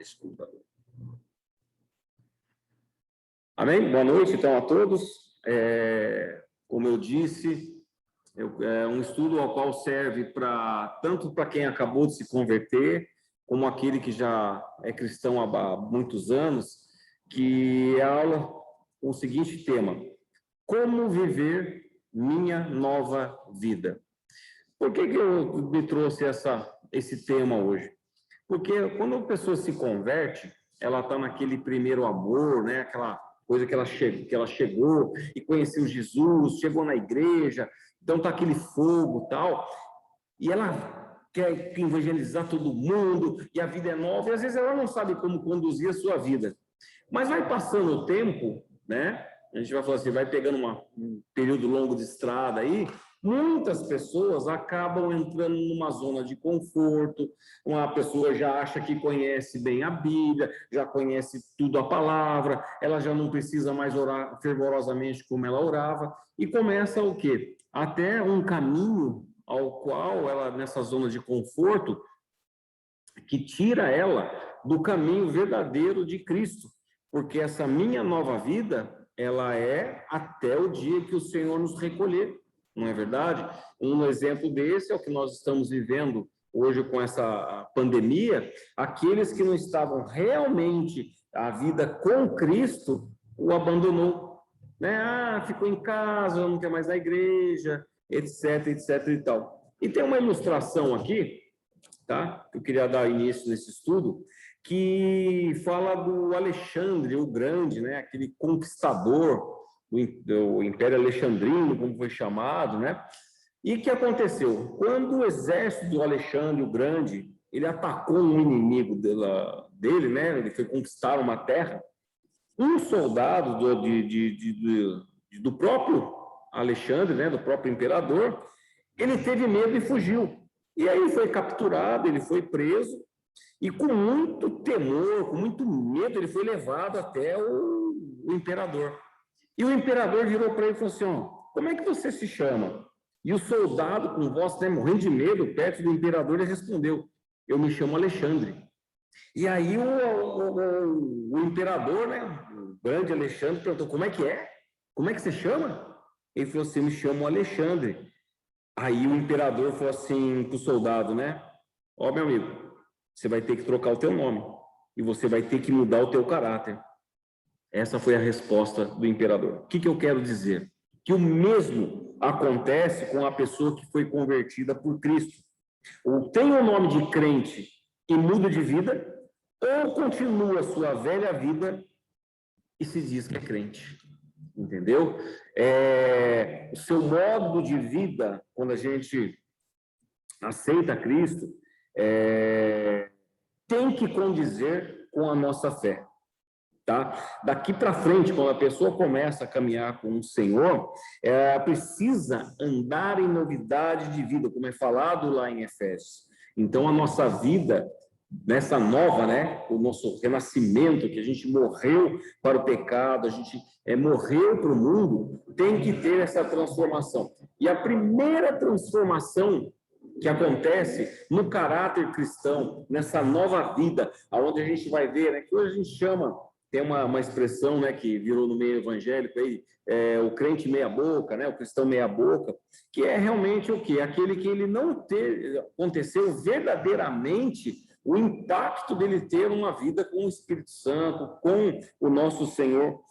esse computador. Amém? Boa noite, então, a todos. Como eu disse, é um estudo ao qual serve tanto para quem acabou de se converter, como aquele que já é cristão há muitos anos, que é a aula com o seguinte tema: como viver minha nova vida. Por que eu me trouxe esse tema hoje? Porque quando a pessoa se converte, ela está naquele primeiro amor, né? Aquela coisa que ela chegou e conheceu Jesus, chegou na igreja, então está aquele fogo e tal, e ela quer evangelizar todo mundo, e a vida é nova, e às vezes ela não sabe como conduzir a sua vida. Mas vai passando o tempo, né? A gente vai falar assim, vai pegando um período longo de estrada aí, muitas pessoas acabam entrando numa zona de conforto, uma pessoa já acha que conhece bem a Bíblia, já conhece tudo a palavra, ela já não precisa mais orar fervorosamente como ela orava, e começa o quê? Até um caminho ao qual ela, nessa zona de conforto, que tira ela do caminho verdadeiro de Cristo, porque essa minha nova vida, ela é até o dia que o Senhor nos recolher, não é verdade? Um exemplo desse é o que nós estamos vivendo hoje com essa pandemia. Aqueles que não estavam realmente a vida com Cristo, o abandonou, né? Ficou em casa, não quer mais na igreja, etc, etc e tal. E tem uma ilustração aqui, tá? Eu queria dar início nesse estudo, que fala do Alexandre o Grande, né? Aquele conquistador do Império Alexandrino, como foi chamado, né? E o que aconteceu? Quando o exército do Alexandre o Grande, ele atacou um inimigo dele, né? Ele foi conquistar uma terra. Um soldado do próprio Alexandre, né? Do próprio imperador, ele teve medo e fugiu. E aí foi capturado, ele foi preso, e com muito temor, com muito medo, ele foi levado até o imperador. E o imperador virou para ele e falou assim, ó, como é que você se chama? E o soldado, com voz, né, morrendo de medo, perto do imperador, ele respondeu, eu me chamo Alexandre. E aí o imperador, né, o grande Alexandre, perguntou, como é que é? Como é que você chama? Ele falou assim, eu me chamo Alexandre. Aí o imperador falou assim para o soldado, né, ó, meu amigo, você vai ter que trocar o teu nome e você vai ter que mudar o teu caráter. Essa foi a resposta do imperador. O que eu quero dizer? Que o mesmo acontece com a pessoa que foi convertida por Cristo. Ou tem o nome de crente e muda de vida, ou continua a sua velha vida e se diz que é crente. Entendeu? O seu modo de vida, quando a gente aceita Cristo, tem que condizer com a nossa fé. Tá? Daqui para frente, quando a pessoa começa a caminhar com o Senhor, ela precisa andar em novidade de vida, como é falado lá em Efésios. Então, a nossa vida, nessa nova, né, o nosso renascimento, que a gente morreu para o pecado, a gente morreu para o mundo, tem que ter essa transformação. E a primeira transformação que acontece no caráter cristão, nessa nova vida, aonde a gente vai ver, né, que hoje a gente chama, tem uma expressão, né, que virou no meio evangélico aí, o crente meia boca, né, o cristão meia boca, que é realmente o quê? Aquele que ele não aconteceu verdadeiramente o impacto dele ter uma vida com o Espírito Santo, com o nosso Senhor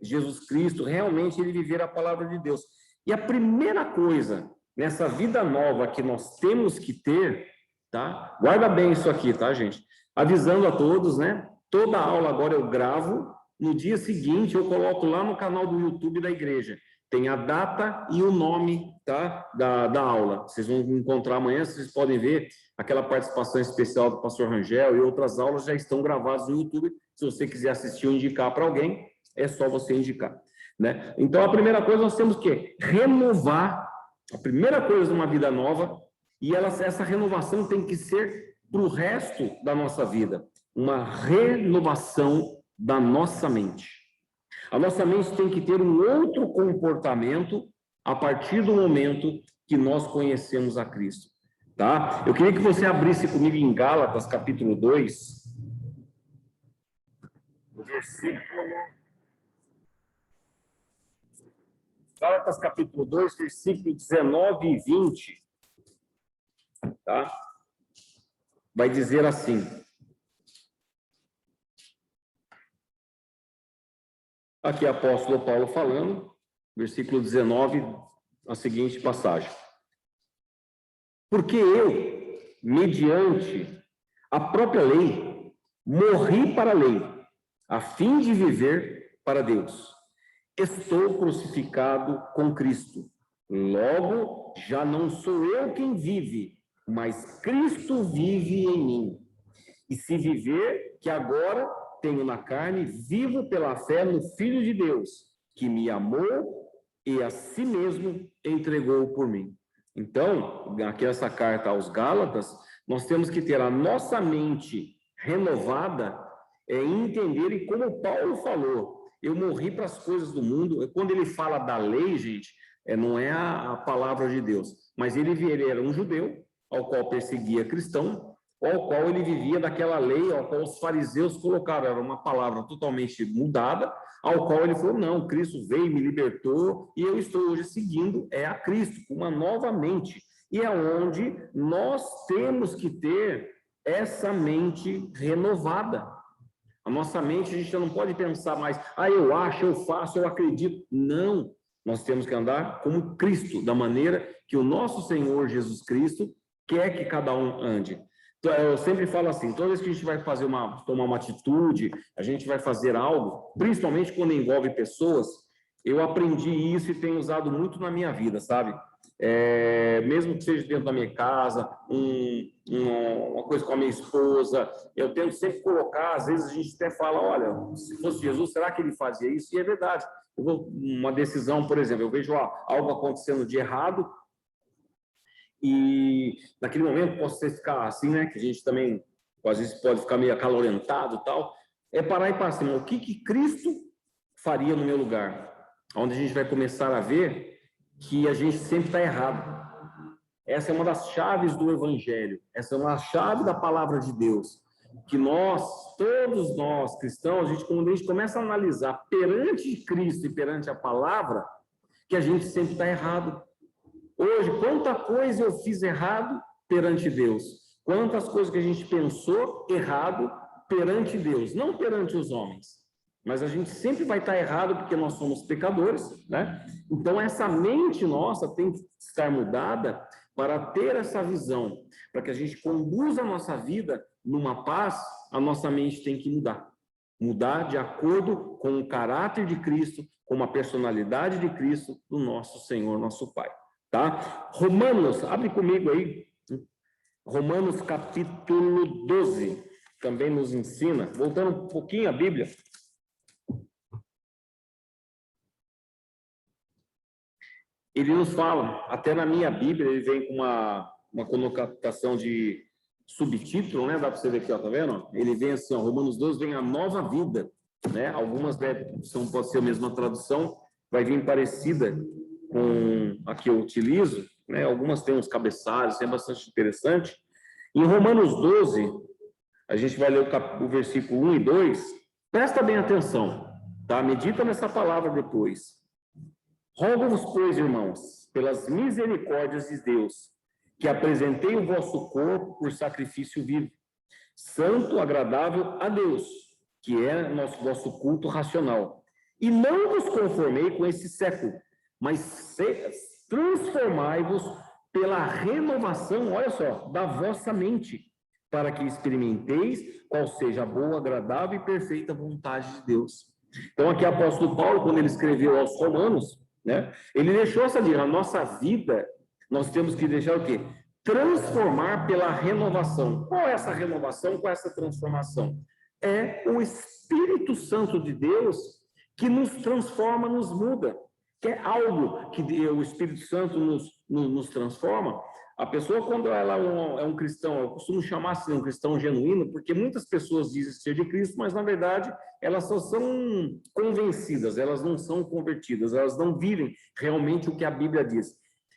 Jesus Cristo, realmente ele viver a palavra de Deus. E a primeira coisa nessa vida nova que nós temos que ter, tá? Guarda bem isso aqui, tá, gente? Avisando a todos, né? Toda aula agora eu gravo, no dia seguinte eu coloco lá no canal do YouTube da igreja. Tem a data e o nome, tá? Da aula. Vocês vão encontrar amanhã, vocês podem ver aquela participação especial do pastor Rangel e outras aulas já estão gravadas no YouTube. Se você quiser assistir ou indicar para alguém, é só você indicar, né? Então, a primeira coisa, nós temos que renovar. A primeira coisa de uma vida nova, e essa renovação tem que ser para o resto da nossa vida. Uma renovação da nossa mente. A nossa mente tem que ter um outro comportamento a partir do momento que nós conhecemos a Cristo. Tá? Eu queria que você abrisse comigo em Gálatas, capítulo 2. Gálatas capítulo 2, versículo 19 e 20, tá? Vai dizer assim: aqui apóstolo Paulo falando, versículo 19, a seguinte passagem: porque eu, mediante a própria lei, morri para a lei, a fim de viver para Deus. Estou crucificado com Cristo. Logo, já não sou eu quem vive, mas Cristo vive em mim. E se viver, que agora tenho na carne, vivo pela fé no Filho de Deus, que me amou e a si mesmo entregou por mim. Então, aqui essa carta aos Gálatas, nós temos que ter a nossa mente renovada e entender, e como Paulo falou, eu morri para as coisas do mundo. Quando ele fala da lei, gente, não é a palavra de Deus, mas ele era um judeu, ao qual perseguia cristão, ao qual ele vivia daquela lei, ao qual os fariseus colocaram, era uma palavra totalmente mudada, ao qual ele falou, não, Cristo veio, me libertou, e eu estou hoje seguindo a Cristo, com uma nova mente. E é onde nós temos que ter essa mente renovada. A nossa mente, a gente não pode pensar mais, eu acho, eu faço, eu acredito. Não, nós temos que andar como Cristo, da maneira que o nosso Senhor Jesus Cristo quer que cada um ande. Então, eu sempre falo assim, toda vez que a gente vai tomar uma atitude, a gente vai fazer algo, principalmente quando envolve pessoas, eu aprendi isso e tenho usado muito na minha vida, sabe? Mesmo que seja dentro da minha casa, uma coisa com a minha esposa, eu tento sempre colocar, às vezes a gente até fala, olha, se fosse Jesus, será que ele fazia isso? E é verdade. Uma decisão, por exemplo, eu vejo algo acontecendo de errado, e naquele momento posso ficar assim, né, que a gente também, às vezes, pode ficar meio acalorentado e tal, parar e pensar assim, o que Cristo faria no meu lugar? Onde a gente vai começar a ver que a gente sempre está errado. Essa é uma das chaves do Evangelho, essa é uma chave da palavra de Deus, que todos nós cristãos, quando a gente começa a analisar perante Cristo e perante a palavra, que a gente sempre está errado. Hoje, quanta coisa eu fiz errado perante Deus, quantas coisas que a gente pensou errado perante Deus, não perante os homens. Mas a gente sempre vai estar errado porque nós somos pecadores, né? Então, essa mente nossa tem que estar mudada para ter essa visão, para que a gente conduza a nossa vida numa paz. A nossa mente tem que mudar de acordo com o caráter de Cristo, com a personalidade de Cristo, do nosso Senhor, nosso Pai, tá? Romanos, abre comigo aí, Romanos capítulo 12, também nos ensina, voltando um pouquinho à Bíblia, ele nos fala, até na minha Bíblia, ele vem com uma conotação de subtítulo, né? Dá para você ver aqui, ó, tá vendo? Ele vem assim, ó, Romanos 12 vem a nova vida, né? Algumas pode ser a mesma tradução, vai vir parecida com a que eu utilizo, né? Algumas têm uns cabeçalhos, é bastante interessante. Em Romanos 12, a gente vai ler o versículo 1 e 2, presta bem atenção, tá? Medita nessa palavra depois. Rogo-vos, pois, irmãos, pelas misericórdias de Deus, que apresentei o vosso corpo por sacrifício vivo, santo, agradável a Deus, que é vosso culto racional. E não vos conformei com esse século, mas transformai-vos pela renovação, olha só, da vossa mente, para que experimenteis qual seja a boa, agradável e perfeita vontade de Deus. Então, aqui o apóstolo Paulo, quando ele escreveu aos Romanos, né, ele deixou essa dica, a nossa vida, nós temos que deixar o quê? Transformar pela renovação. Qual é essa renovação? Qual é essa transformação? É o Espírito Santo de Deus que nos transforma, nos muda. Que é algo que o Espírito Santo nos transforma. A pessoa, quando ela é um cristão, eu costumo chamar assim, um cristão genuíno, porque muitas pessoas dizem ser de Cristo, mas, na verdade, elas só são convencidas, elas não são convertidas, elas não vivem realmente o que a Bíblia diz.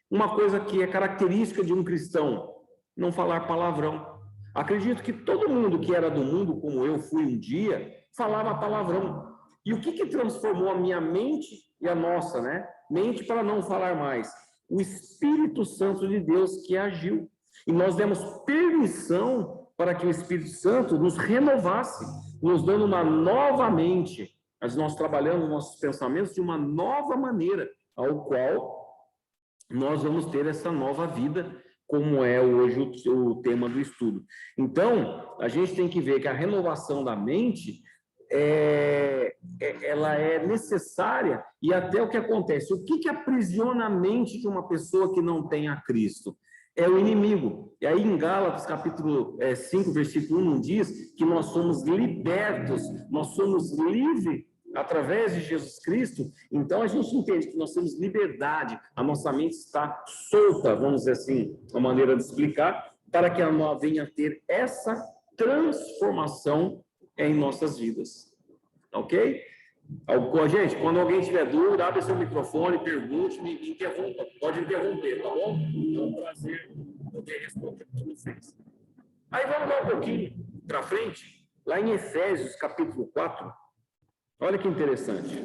Uma coisa que é característica de um cristão, não falar palavrão. Acredito que todo mundo que era do mundo, como eu fui um dia, falava palavrão. E o que transformou a minha mente e a nossa, né? Mente para não falar mais. O Espírito Santo de Deus que agiu. E nós demos permissão para que o Espírito Santo nos renovasse, nos dando uma nova mente. Mas nós trabalhamos nossos pensamentos de uma nova maneira, ao qual nós vamos ter essa nova vida, como é hoje o tema do estudo. Então, a gente tem que ver que a renovação da mente ela é necessária, e até o que acontece, o que aprisiona a mente de uma pessoa que não tem a Cristo? É o inimigo. E aí em Gálatas, capítulo 5, versículo 1, diz que nós somos libertos, nós somos livres através de Jesus Cristo. Então a gente entende que nós temos liberdade, a nossa mente está solta, vamos dizer assim, uma maneira de explicar, para que ela venha a ter essa transformação em nossas vidas. Ok? Gente, quando alguém tiver dúvida, abre seu microfone, pergunte, me interrompa. Pode interromper, tá bom? É um prazer poder responder para vocês. Aí vamos lá um pouquinho para frente, lá em Efésios, capítulo 4. Olha que interessante.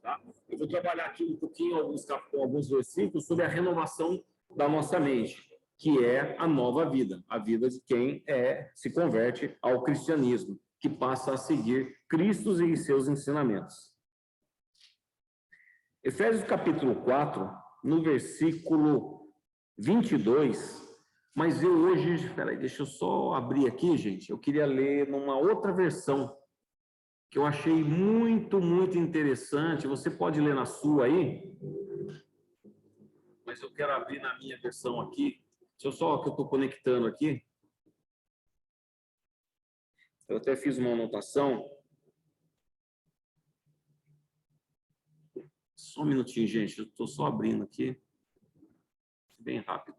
Tá? Eu vou trabalhar aqui um pouquinho, alguns versículos, sobre a renovação da nossa mente, que é a nova vida, a vida de quem se converte ao cristianismo, que passa a seguir Cristo e seus ensinamentos. Efésios capítulo 4, no versículo 22, mas eu hoje, espera aí, deixa eu só abrir aqui, gente, eu queria ler numa outra versão, que eu achei muito, muito interessante. Você pode ler na sua aí, mas eu quero abrir na minha versão aqui. Deixa eu só que eu estou conectando aqui. Eu até fiz uma anotação. Só um minutinho, gente. Eu estou só abrindo aqui. Bem rápido.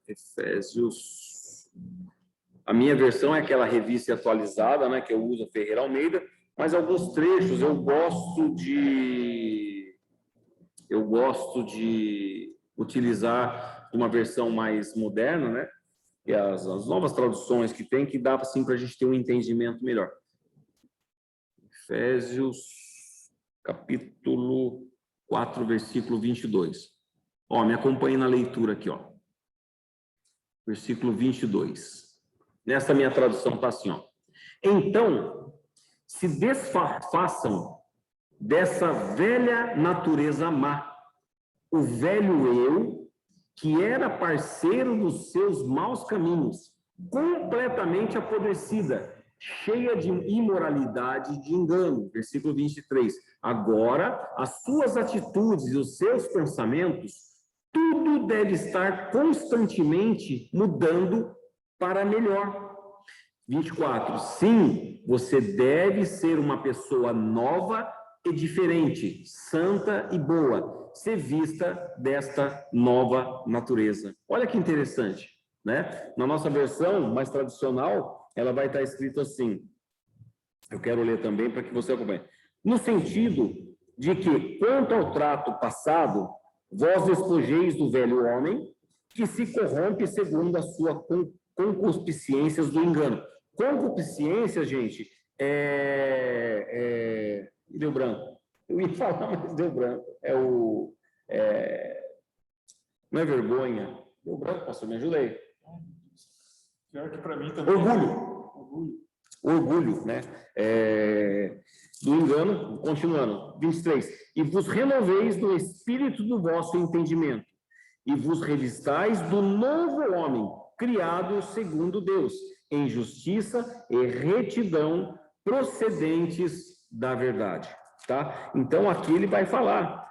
Efésios. A minha versão é aquela revista atualizada, né, que eu uso, a Ferreira Almeida, mas alguns trechos eu gosto de utilizar uma versão mais moderna, né? E as novas traduções que tem, que dá assim para a gente ter um entendimento melhor. Efésios, capítulo 4, versículo 22. Ó, me acompanhe na leitura aqui, ó. Versículo 22. Nessa minha tradução está assim, ó. Então, se desfaçam dessa velha natureza má, o velho eu, que era parceiro dos seus maus caminhos, completamente apodrecida, cheia de imoralidade e de engano. Versículo 23. Agora, as suas atitudes e os seus pensamentos, tudo deve estar constantemente mudando para melhor. 24. Sim, você deve ser uma pessoa nova e diferente, santa e boa, ser vista desta nova natureza. Olha que interessante, né? Na nossa versão mais tradicional, ela vai estar escrito assim. Eu quero ler também para que você acompanhe. No sentido de que, quanto ao trato passado, vós despojeis do velho homem, que se corrompe segundo a sua concupiscências do engano. Concupiscência, gente, deu branco. Eu ia falar, mas deu branco. Não é vergonha. Deu branco, pastor, me ajuda aí. Pior que para mim também. Orgulho, né? Do engano, continuando. 23. E vos renoveis do espírito do vosso entendimento, e vos revistais do novo homem, criado segundo Deus, em justiça e retidão, procedentes da verdade. Tá? Então, aqui ele vai falar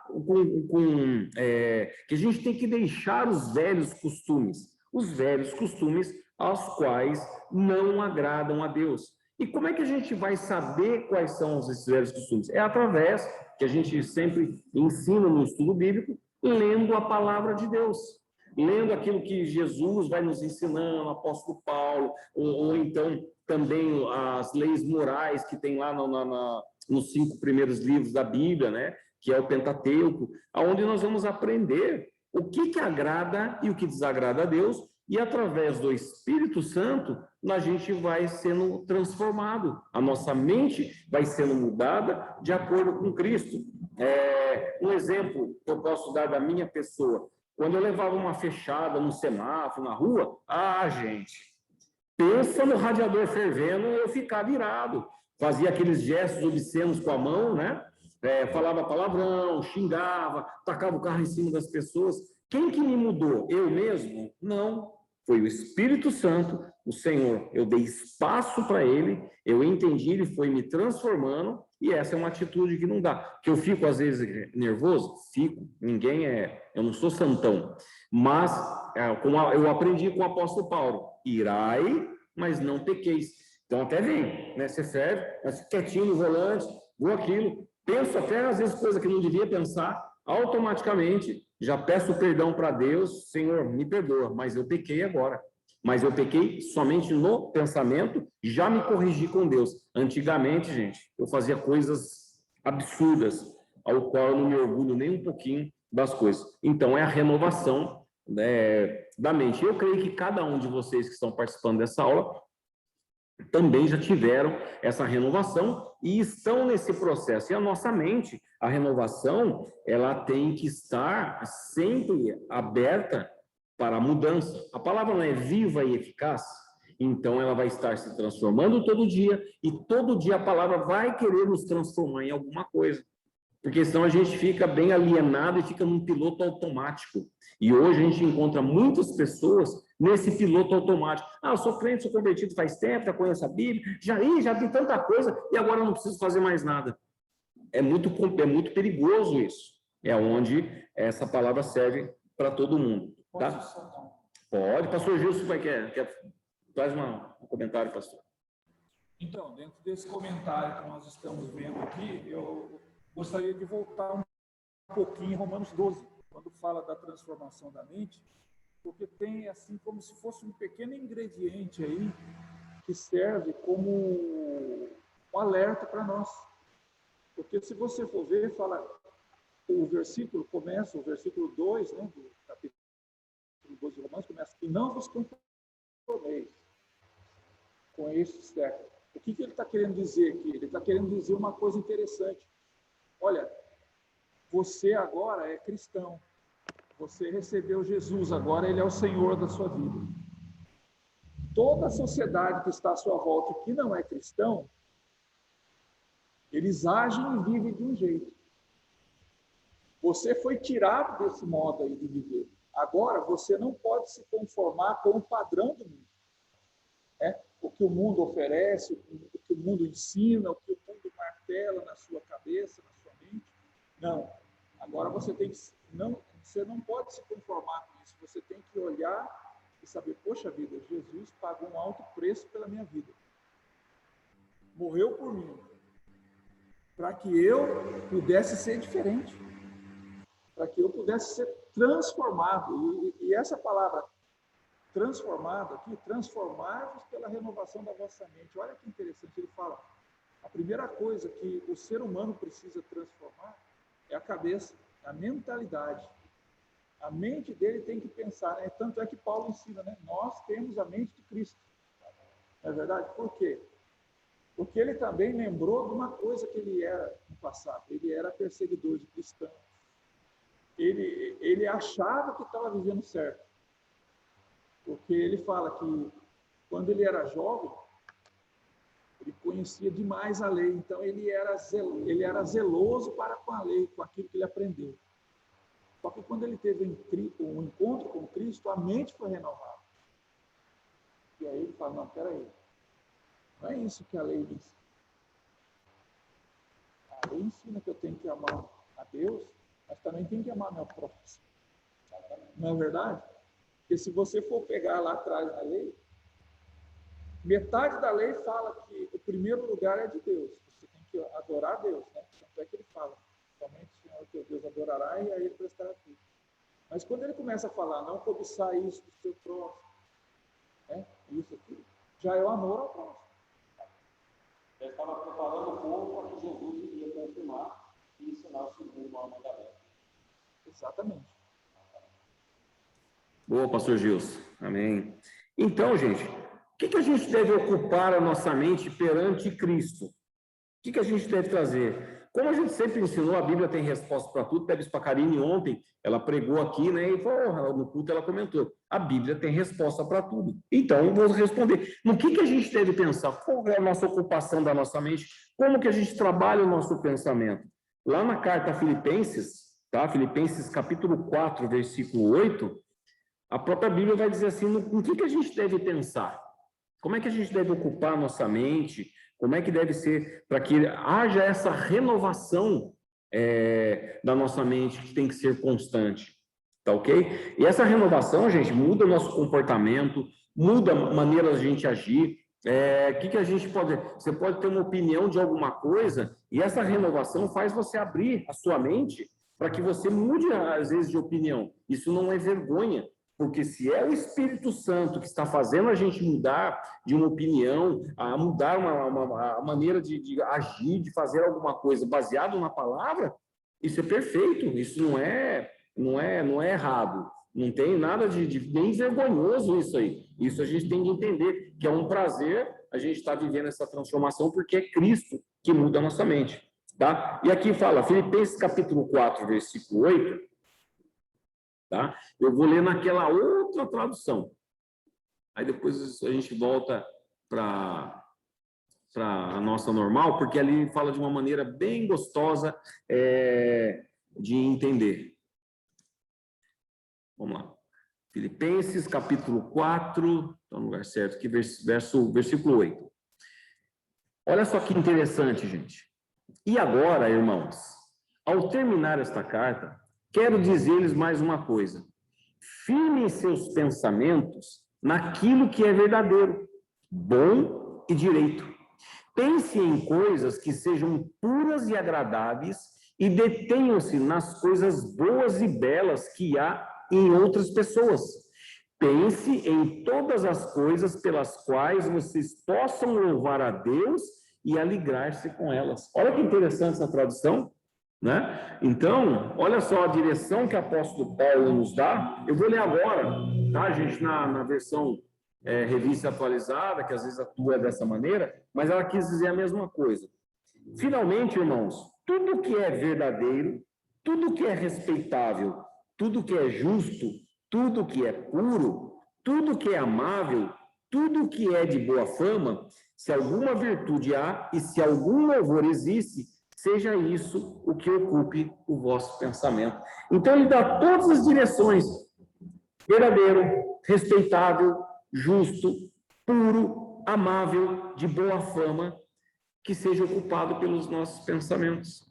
que a gente tem que deixar os velhos costumes aos quais não agradam a Deus. E como é que a gente vai saber quais são esses velhos costumes? É através, que a gente sempre ensina no estudo bíblico, lendo a palavra de Deus, lendo aquilo que Jesus vai nos ensinando, o apóstolo Paulo, ou então também as leis morais que tem lá nos 5 primeiros livros da Bíblia, né? Que é o Pentateuco, onde nós vamos aprender o que agrada e o que desagrada a Deus, e através do Espírito Santo, a gente vai sendo transformado, a nossa mente vai sendo mudada de acordo com Cristo. Um exemplo que eu posso dar da minha pessoa, quando eu levava uma fechada no semáforo, na rua, gente, pensa no radiador fervendo, eu ficava irado, fazia aqueles gestos obscenos com a mão, né? Falava palavrão, xingava, tacava o carro em cima das pessoas. Quem que me mudou? Eu mesmo? Não. Foi o Espírito Santo, o Senhor. Eu dei espaço para ele, eu entendi, ele foi me transformando, e essa é uma atitude que não dá. Que eu fico, às vezes, nervoso? Fico. Eu não sou santão. Mas, como eu aprendi com o apóstolo Paulo, irai, mas não pequeis. Então, até vem, né? Você serve, mas quietinho no volante, vou aquilo. Penso até, às vezes, coisa que não devia pensar, automaticamente já peço perdão para Deus, Senhor, me perdoa, mas eu pequei agora. Mas eu pequei somente no pensamento, já me corrigi com Deus. Antigamente, gente, eu fazia coisas absurdas, ao qual eu não me orgulho nem um pouquinho das coisas. Então, é a renovação, né, da mente. Eu creio que cada um de vocês que estão participando dessa aula também já tiveram essa renovação e estão nesse processo. E a nossa mente, a renovação, ela tem que estar sempre aberta para a mudança. A palavra não é viva e eficaz, então ela vai estar se transformando todo dia, e todo dia a palavra vai querer nos transformar em alguma coisa. Porque senão a gente fica bem alienado e fica num piloto automático. E hoje a gente encontra muitas pessoas nesse piloto automático. Eu sou crente, sou convertido faz tempo, já conheço a Bíblia, já vi tanta coisa e agora não preciso fazer mais nada. É muito perigoso isso. É onde essa palavra serve para todo mundo. Tá? Pode. Pastor Gilson faz um comentário, pastor. Então, dentro desse comentário que nós estamos vendo aqui, eu gostaria de voltar um pouquinho em Romanos 12, quando fala da transformação da mente, porque tem assim como se fosse um pequeno ingrediente aí que serve como um alerta para nós. Porque se você for ver, fala, o versículo 2, né, do capítulo 12 de Romanos, começa, e não vos conformeis com este século. O que ele está querendo dizer aqui? Ele está querendo dizer uma coisa interessante. Olha, você agora é cristão. Você recebeu Jesus, agora ele é o Senhor da sua vida. Toda a sociedade que está à sua volta e que não é cristão, eles agem e vivem de um jeito. Você foi tirado desse modo aí de viver. Agora, você não pode se conformar com o padrão do mundo. O que o mundo oferece, o que o mundo ensina, o que o mundo martela na sua cabeça, na sua mente. Não. Agora você não pode se conformar com isso. Você tem que olhar e saber, poxa vida, Jesus pagou um alto preço pela minha vida. Morreu por mim. Para que eu pudesse ser diferente. Para que eu pudesse ser transformado. E essa palavra transformado aqui, transformar-vos pela renovação da vossa mente. Olha que interessante, ele fala, a primeira coisa que o ser humano precisa transformar é a cabeça, a mentalidade. A mente dele tem que pensar, né? Tanto é que Paulo ensina, né? Nós temos a mente de Cristo. Não é verdade? Por quê? Porque ele também lembrou de uma coisa que ele era no passado. Ele era perseguidor de cristãos. Ele achava que estava vivendo certo. Porque ele fala que quando ele era jovem, ele conhecia demais a lei, então ele era zeloso para com a lei, com aquilo que ele aprendeu. Só que quando ele teve um encontro com Cristo, a mente foi renovada. E aí ele fala, não, peraí, não é isso que a lei diz. A lei ensina que eu tenho que amar a Deus, mas também tenho que amar meu próximo. Não é verdade? Porque se você for pegar lá atrás na lei, metade da lei fala que o primeiro lugar é de Deus. Você tem que adorar a Deus, né? Tanto é que ele fala, somente o Senhor teu Deus adorará e aí ele prestará tudo. Mas quando ele começa a falar, não cobiçar isso do seu próximo, né? Isso aqui, já é o amor ao próximo. Ele estava preparando o povo para que Jesus iria confirmar e ensinar o segundo mandamento. Exatamente. Boa, pastor Gilson. Amém. Então, gente, o que a gente deve ocupar a nossa mente perante Cristo? O que a gente deve trazer? Como a gente sempre ensinou, a Bíblia tem resposta para tudo. A Bispa Karine ontem, ela pregou aqui, né? E falou, no culto ela comentou, a Bíblia tem resposta para tudo. Então, eu vou responder. No que a gente deve pensar? Qual é a nossa ocupação da nossa mente? Como que a gente trabalha o nosso pensamento? Lá na carta a Filipenses, tá? Filipenses capítulo 4, versículo 8, a própria Bíblia vai dizer assim, no que a gente deve pensar? Como é que a gente deve ocupar a nossa mente? Como é que deve ser para que haja essa renovação da nossa mente, que tem que ser constante, tá ok? E essa renovação, gente, muda o nosso comportamento, muda a maneira de a gente agir. Que a gente pode... Você pode ter uma opinião de alguma coisa e essa renovação faz você abrir a sua mente para que você mude, às vezes, de opinião. Isso não é vergonha. Porque se é o Espírito Santo que está fazendo a gente mudar de uma opinião, a mudar uma maneira de agir, de fazer alguma coisa baseado na palavra, isso é perfeito, isso não é errado, não tem nada de nem vergonhoso isso aí. Isso a gente tem que entender, que é um prazer a gente estar vivendo essa transformação, porque é Cristo que muda a nossa mente, tá? E aqui fala, Filipenses capítulo 4, versículo 8, tá? Eu vou ler naquela outra tradução. Aí depois a gente volta para a nossa normal, porque ali fala de uma maneira bem gostosa de entender. Vamos lá. Filipenses, capítulo 4, está no lugar certo aqui, versículo 8. Olha só que interessante, gente. E agora, irmãos, ao terminar esta carta, quero dizer-lhes mais uma coisa. Firmem seus pensamentos naquilo que é verdadeiro, bom e direito. Pense em coisas que sejam puras e agradáveis e detenham-se nas coisas boas e belas que há em outras pessoas. Pense em todas as coisas pelas quais vocês possam louvar a Deus e alegrar-se com elas. Olha que interessante essa tradução. Né? Então, olha só a direção que o apóstolo Paulo nos dá. Eu vou ler agora, tá, gente, na versão revista atualizada, que às vezes atua dessa maneira, mas ela quis dizer a mesma coisa. Finalmente, irmãos, tudo que é verdadeiro, tudo que é respeitável, tudo que é justo, tudo que é puro, tudo que é amável, tudo que é de boa fama, se alguma virtude há e se algum louvor existe, seja isso o que ocupe o vosso pensamento. Então, ele dá todas as direções: verdadeiro, respeitável, justo, puro, amável, de boa fama, que seja ocupado pelos nossos pensamentos.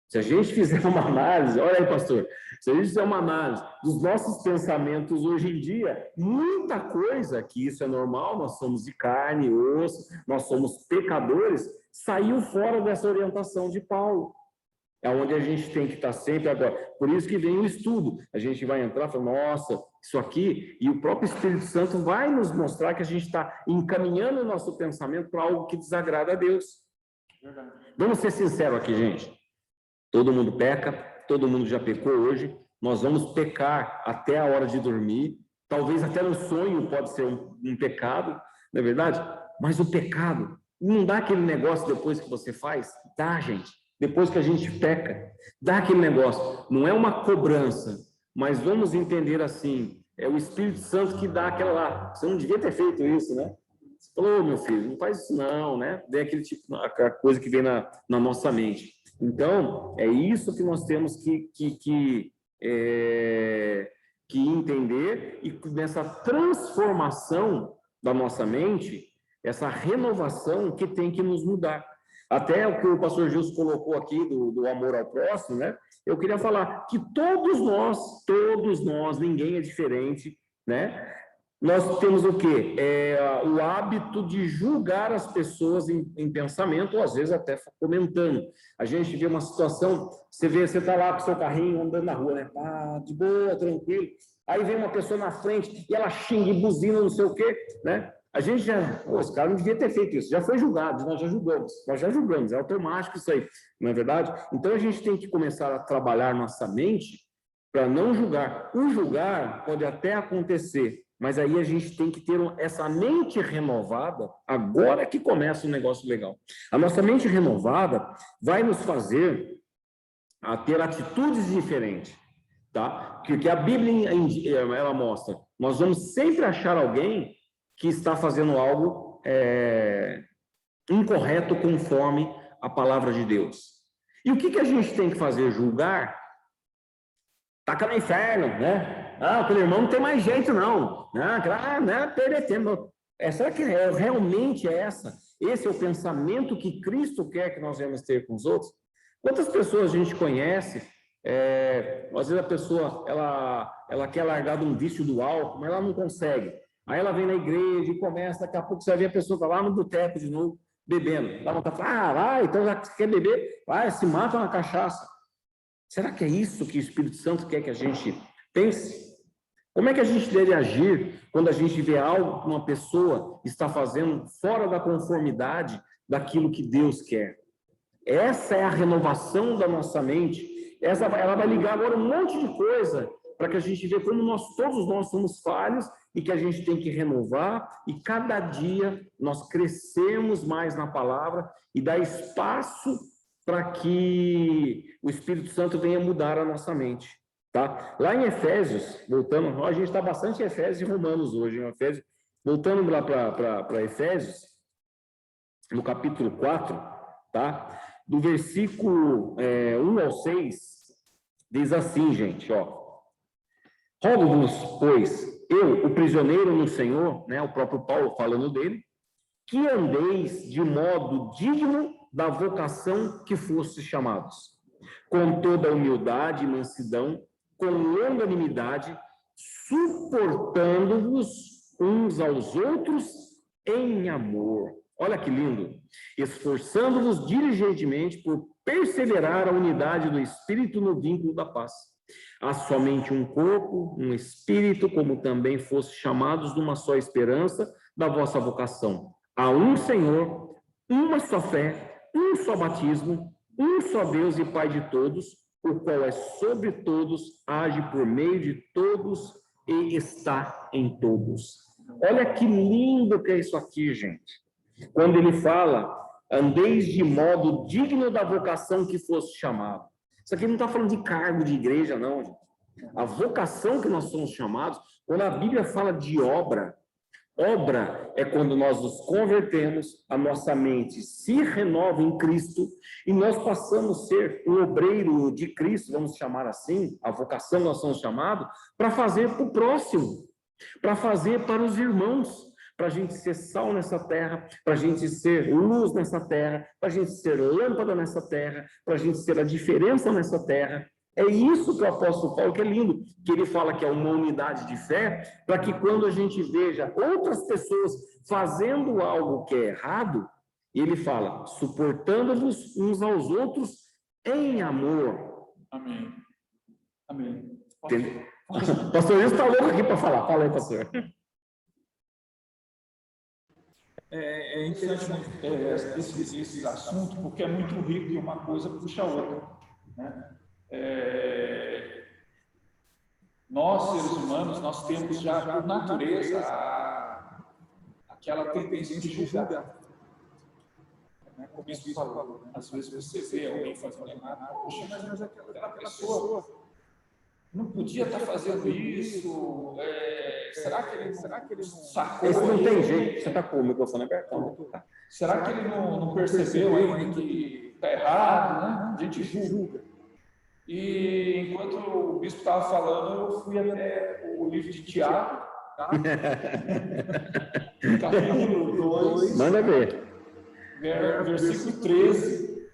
Se a gente fizer uma análise, olha aí, pastor, se a gente fizer uma análise dos nossos pensamentos hoje em dia, muita coisa, que isso é normal, nós somos de carne e osso, nós somos pecadores, saiu fora dessa orientação de Paulo. É onde a gente tem que estar sempre agora. Por isso que vem o estudo. A gente vai entrar e falar, nossa, isso aqui, e o próprio Espírito Santo vai nos mostrar que a gente está encaminhando o nosso pensamento para algo que desagrada a Deus. Verdade. Vamos ser sinceros aqui, gente. Todo mundo peca, todo mundo já pecou hoje. Nós vamos pecar até a hora de dormir. Talvez até no sonho pode ser um pecado, não é verdade? Mas o pecado não dá aquele negócio depois que você faz? Dá, gente. Depois que a gente peca, dá aquele negócio. Não é uma cobrança, mas vamos entender assim, é o Espírito Santo que dá aquela lá. Você não devia ter feito isso, né? Você falou, meu filho, não faz isso não, né? Vem aquele tipo, aquela coisa que vem na nossa mente. Então, é isso que nós temos que entender, e nessa transformação da nossa mente, essa renovação que tem que nos mudar. Até o que o pastor Gilson colocou aqui do amor ao próximo, né? Eu queria falar que todos nós, ninguém é diferente, né? Nós temos o quê? O hábito de julgar as pessoas em pensamento, ou às vezes até comentando. A gente vê uma situação, você está lá com o seu carrinho andando na rua, né? De boa, tranquilo. Aí vem uma pessoa na frente e ela xinga e buzina, não sei o quê, né? A gente esse cara não devia ter feito isso, já foi julgado, nós já julgamos, é automático isso aí, não é verdade? Então a gente tem que começar a trabalhar nossa mente para não julgar. O julgar pode até acontecer, mas aí a gente tem que ter essa mente renovada, agora que começa um negócio legal. A nossa mente renovada vai nos fazer a ter atitudes diferentes, tá? Porque a Bíblia, ela mostra, nós vamos sempre achar alguém que está fazendo algo incorreto conforme a palavra de Deus. E o que a gente tem que fazer? Julgar? Taca no inferno, né? Aquele irmão não tem mais jeito, não. Não, perder tempo. Será que realmente é essa? Esse é o pensamento que Cristo quer que nós venhamos ter com os outros? Quantas pessoas a gente conhece? Às vezes a pessoa ela quer largar de um vício do álcool, mas ela não consegue. Aí ela vem na igreja e começa, daqui a pouco você vai ver a pessoa tá lá no boteco de novo, bebendo. Dá vontade de falar, vai, então já quer beber, vai, se mata na cachaça. Será que é isso que o Espírito Santo quer que a gente pense? Como é que a gente deve agir quando a gente vê algo que uma pessoa está fazendo fora da conformidade daquilo que Deus quer? Essa é a renovação da nossa mente. Ela vai ligar agora um monte de coisa para que a gente veja como todos nós somos falhos e que a gente tem que renovar, e cada dia nós crescemos mais na palavra e dá espaço para que o Espírito Santo venha mudar a nossa mente, tá? Lá em Efésios, voltando, a gente está bastante em Efésios e Romanos hoje, em Efésios, voltando lá para Efésios, no capítulo 4, tá? Do versículo 1 ao 6, diz assim, gente, ó. Rogo-vos, pois, eu, o prisioneiro no Senhor, né, o próprio Paulo falando dele, que andeis de modo digno da vocação que fostes chamados, com toda humildade e mansidão, com longanimidade, suportando-vos uns aos outros em amor. Olha que lindo! Esforçando-vos diligentemente por perseverar a unidade do Espírito no vínculo da paz. Há somente um corpo, um Espírito, como também fostes chamados numa só esperança da vossa vocação. Há um Senhor, uma só fé, um só batismo, um só Deus e Pai de todos, o qual é sobre todos, age por meio de todos e está em todos. Olha que lindo que é isso aqui, gente. Quando ele fala, andeis de modo digno da vocação que fosse chamado. Isso aqui não está falando de cargo de igreja, não, gente. A vocação que nós somos chamados, quando a Bíblia fala de obra é quando nós nos convertemos, a nossa mente se renova em Cristo e nós passamos a ser um obreiro de Cristo, vamos chamar assim, a vocação nós somos chamados, para fazer para o próximo, para fazer para os irmãos, para a gente ser sal nessa terra, para a gente ser luz nessa terra, para a gente ser lâmpada nessa terra, para a gente ser a diferença nessa terra. É isso que o apóstolo Paulo, que é lindo, que ele fala que é uma unidade de fé, para que quando a gente veja outras pessoas fazendo algo que é errado, ele fala, suportando-vos uns aos outros em amor. Amém. Amém. Pastor Wilson está louco aqui para falar. Fala aí, pastor. É interessante esse assunto, porque é muito rico e uma coisa puxa a outra, né? Nós, seres humanos, nós temos já, por natureza, aquela tendência de julgar. Como isso falou, né? Às vezes você vê alguém fazendo errado, poxa, mas aquela pessoa não podia estar fazendo isso, será que ele não sacou? Esse não tem jeito, você está com o microfone aberto. Será que ele não percebeu ainda que está errado, né? A gente julga. E enquanto o bispo estava falando, eu fui até o livro de Tiago, tá? Capítulo 2. Manda ver. Versículo 13.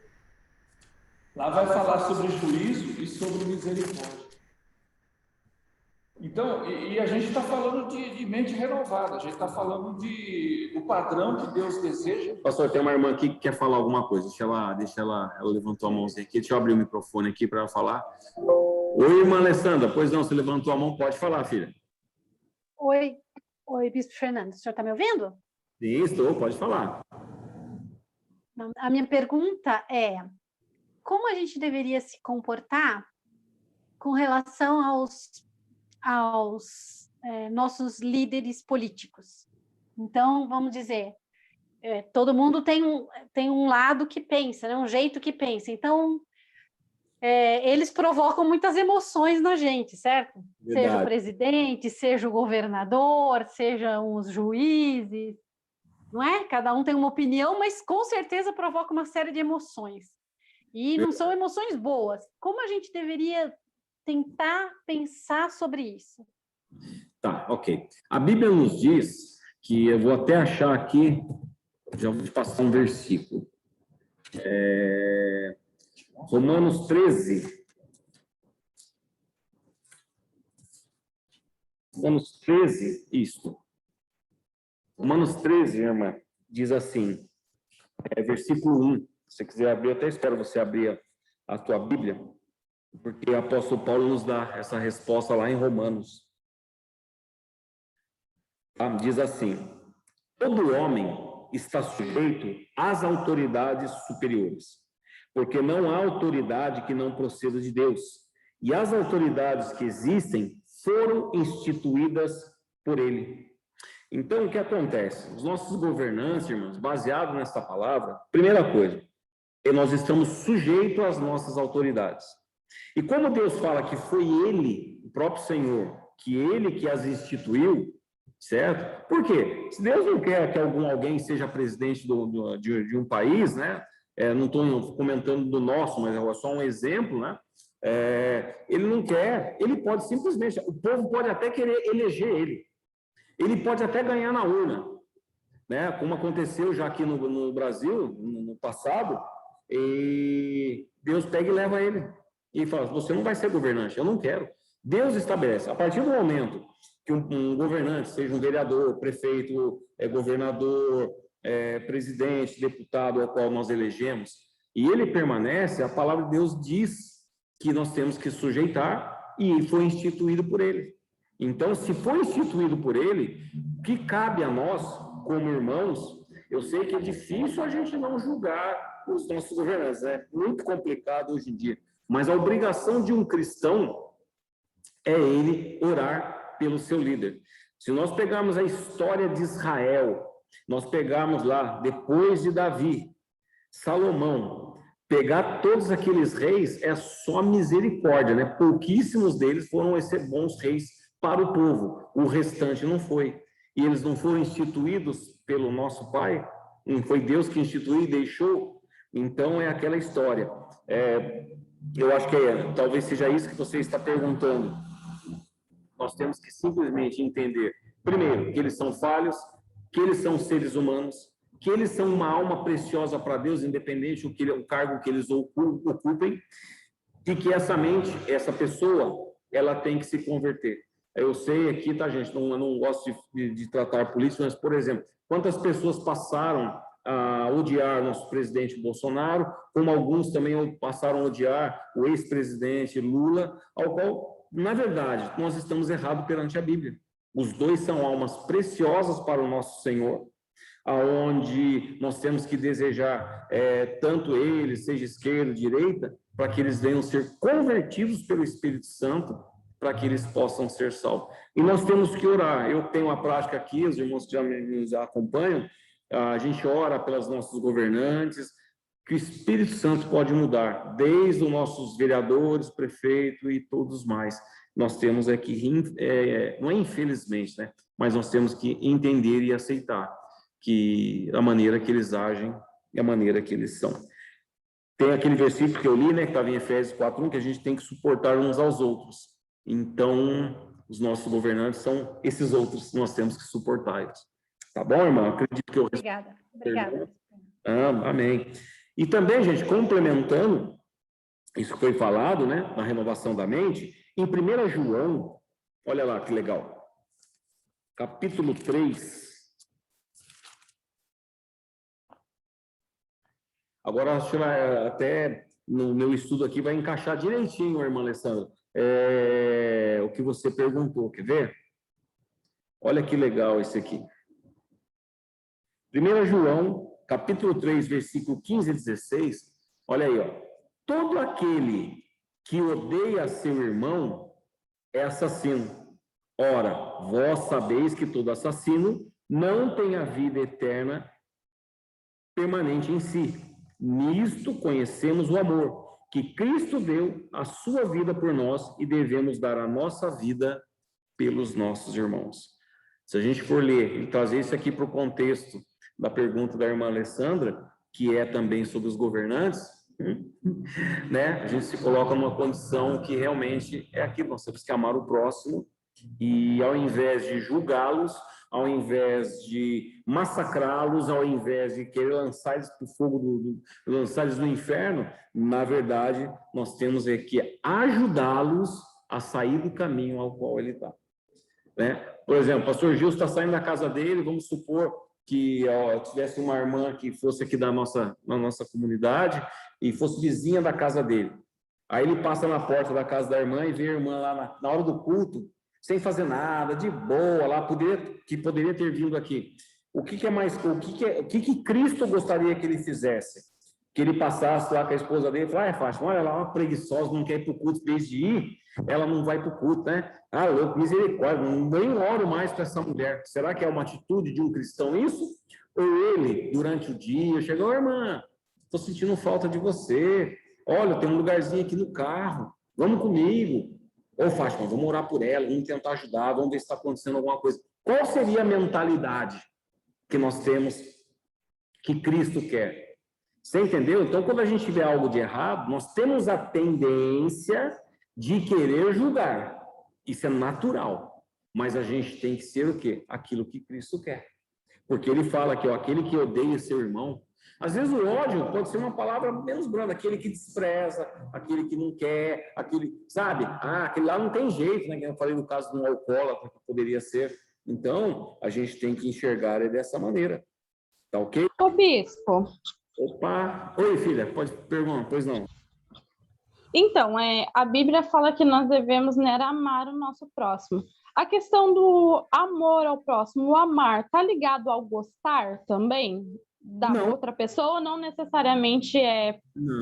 Lá vai falar sobre juízo e sobre misericórdia. Então, e a gente está falando de mente renovada, a gente está falando do padrão que Deus deseja. Pastor, tem uma irmã aqui que quer falar alguma coisa. Deixa ela levantou a mãozinha aqui. Deixa eu abrir o microfone aqui para ela falar. Oi, irmã Alessandra. Pois não, você levantou a mão, pode falar, filha. Oi, Bispo Fernando. O senhor está me ouvindo? Sim, estou, pode falar. A minha pergunta é, como a gente deveria se comportar com relação aos nossos líderes políticos. Então, vamos dizer, todo mundo tem um lado que pensa, né? Um jeito que pensa. Então, eles provocam muitas emoções na gente, certo? Verdade. Seja o presidente, seja o governador, sejam os juízes, não é? Cada um tem uma opinião, mas com certeza provoca uma série de emoções. E não são emoções boas. Como a gente deveria tentar pensar sobre isso? Tá, ok. A Bíblia nos diz que, eu vou até achar aqui, já vou te passar um versículo. Romanos 13. Romanos 13, isto. Romanos 13, irmã, diz assim, versículo 1. Se você quiser abrir, eu até espero você abrir a tua Bíblia, porque o apóstolo Paulo nos dá essa resposta lá em Romanos. Tá? Diz assim: todo homem está sujeito às autoridades superiores, porque não há autoridade que não proceda de Deus, e as autoridades que existem foram instituídas por ele. Então, o que acontece? Os nossos governantes, irmãos, baseado nessa palavra, primeira coisa, nós estamos sujeitos às nossas autoridades. E como Deus fala que foi Ele, o próprio Senhor, que Ele que as instituiu, certo? Por quê? Se Deus não quer que alguém seja presidente de um país, né? Não estou comentando do nosso, mas é só um exemplo, né? Ele não quer, ele pode simplesmente, o povo pode até querer eleger ele pode até ganhar na urna, né? Como aconteceu já aqui no Brasil, no passado, e Deus pega e leva ele. E fala, você não vai ser governante, eu não quero. Deus estabelece, a partir do momento que um governante, seja um vereador, prefeito, governador, presidente, deputado, ao qual nós elegemos, e ele permanece, a palavra de Deus diz que nós temos que sujeitar, e foi instituído por ele. Então, se foi instituído por ele, o que cabe a nós, como irmãos, eu sei que é difícil a gente não julgar os nossos governantes, é muito complicado hoje em dia, mas a obrigação de um cristão é ele orar pelo seu líder. Se nós pegarmos a história de Israel, nós pegarmos lá, depois de Davi, Salomão, pegar todos aqueles reis é só misericórdia, né? Pouquíssimos deles foram ser bons reis para o povo, o restante não foi. E eles não foram instituídos pelo nosso Pai, não foi Deus que instituiu e deixou. Então é aquela história. Eu acho que talvez seja isso que você está perguntando. Nós temos que simplesmente entender, primeiro, que eles são falhos, que eles são seres humanos, que eles são uma alma preciosa para Deus, independente do cargo que eles ocupem, e que essa mente, essa pessoa, ela tem que se converter. Eu sei aqui, tá, gente, eu não gosto de tratar políticos, mas, por exemplo, quantas pessoas passaram a odiar nosso presidente Bolsonaro, como alguns também passaram a odiar o ex-presidente Lula, ao qual, na verdade, nós estamos errados perante a Bíblia. Os dois são almas preciosas para o nosso Senhor, aonde nós temos que desejar tanto eles, seja esquerda, direita, para que eles venham ser convertidos pelo Espírito Santo, para que eles possam ser salvos. E nós temos que orar. Eu tenho uma prática aqui, os irmãos que já acompanham, a gente ora pelos nossos governantes, que o Espírito Santo pode mudar, desde os nossos vereadores, prefeito e todos mais. Nós temos que, não é infelizmente, né? Mas nós temos que entender e aceitar que a maneira que eles agem e a maneira que eles são. Tem aquele versículo que eu li, né, que estava em Efésios 4:1, que a gente tem que suportar uns aos outros. Então, os nossos governantes são esses outros que nós temos que suportar eles. Tá bom, irmão? Acredito que eu... Obrigada. Amém. E também, gente, complementando isso que foi falado, né, na renovação da mente, em 1 João, olha lá que legal, capítulo 3. Agora, acho que até no meu estudo aqui vai encaixar direitinho, irmã Alessandra, o que você perguntou, quer ver? Olha que legal esse aqui. 1 João, capítulo 3, versículo 15 e 16, olha aí, ó. Todo aquele que odeia seu irmão é assassino. Ora, vós sabeis que todo assassino não tem a vida eterna permanente em si. Nisto conhecemos o amor, que Cristo deu a sua vida por nós e devemos dar a nossa vida pelos nossos irmãos. Se a gente for ler e trazer isso aqui para o contexto da pergunta da irmã Alessandra, que é também sobre os governantes, né? A gente se coloca numa condição que realmente é aquilo, nós temos que amar o próximo e ao invés de julgá-los, ao invés de massacrá-los, ao invés de querer lançar eles para o fogo, lançar eles no inferno, na verdade, nós temos que ajudá-los a sair do caminho ao qual ele está. Né? Por exemplo, o pastor Gil está saindo da casa dele, vamos supor que tivesse uma irmã que fosse aqui da nossa comunidade e fosse vizinha da casa dele. Aí ele passa na porta da casa da irmã e vê a irmã lá na hora do culto, sem fazer nada, de boa, lá que poderia ter vindo aqui. O que que Cristo gostaria que ele fizesse? Que ele passasse lá com a esposa dele e falasse, Fátima, olha lá, uma preguiçosa, não quer ir para o culto, em vez de ir, ela não vai para o culto, né? Ah, louco, misericórdia, nem oro mais para essa mulher. Será que é uma atitude de um cristão isso? Ou ele, durante o dia, chegou, irmã, estou sentindo falta de você. Olha, tem um lugarzinho aqui no carro, vamos comigo. Ô, Fátima, vamos orar por ela, vamos tentar ajudar, vamos ver se está acontecendo alguma coisa. Qual seria a mentalidade que nós temos, que Cristo quer? Você entendeu? Então, quando a gente vê algo de errado, nós temos a tendência de querer julgar. Isso é natural. Mas a gente tem que ser o quê? Aquilo que Cristo quer. Porque ele fala que aquele que odeia seu irmão, às vezes o ódio pode ser uma palavra menos branda, aquele que despreza, aquele que não quer, aquele, sabe? Aquele lá não tem jeito, né? Eu falei no caso de um alcoólatra, que poderia ser. Então, a gente tem que enxergar ele dessa maneira. Tá ok? Ô, bispo. Opa! Oi, filha, pode perguntar, pois não. Então, a Bíblia fala que nós devemos, né, amar o nosso próximo. A questão do amor ao próximo, o amar, tá ligado ao gostar também da outra pessoa? Ou não necessariamente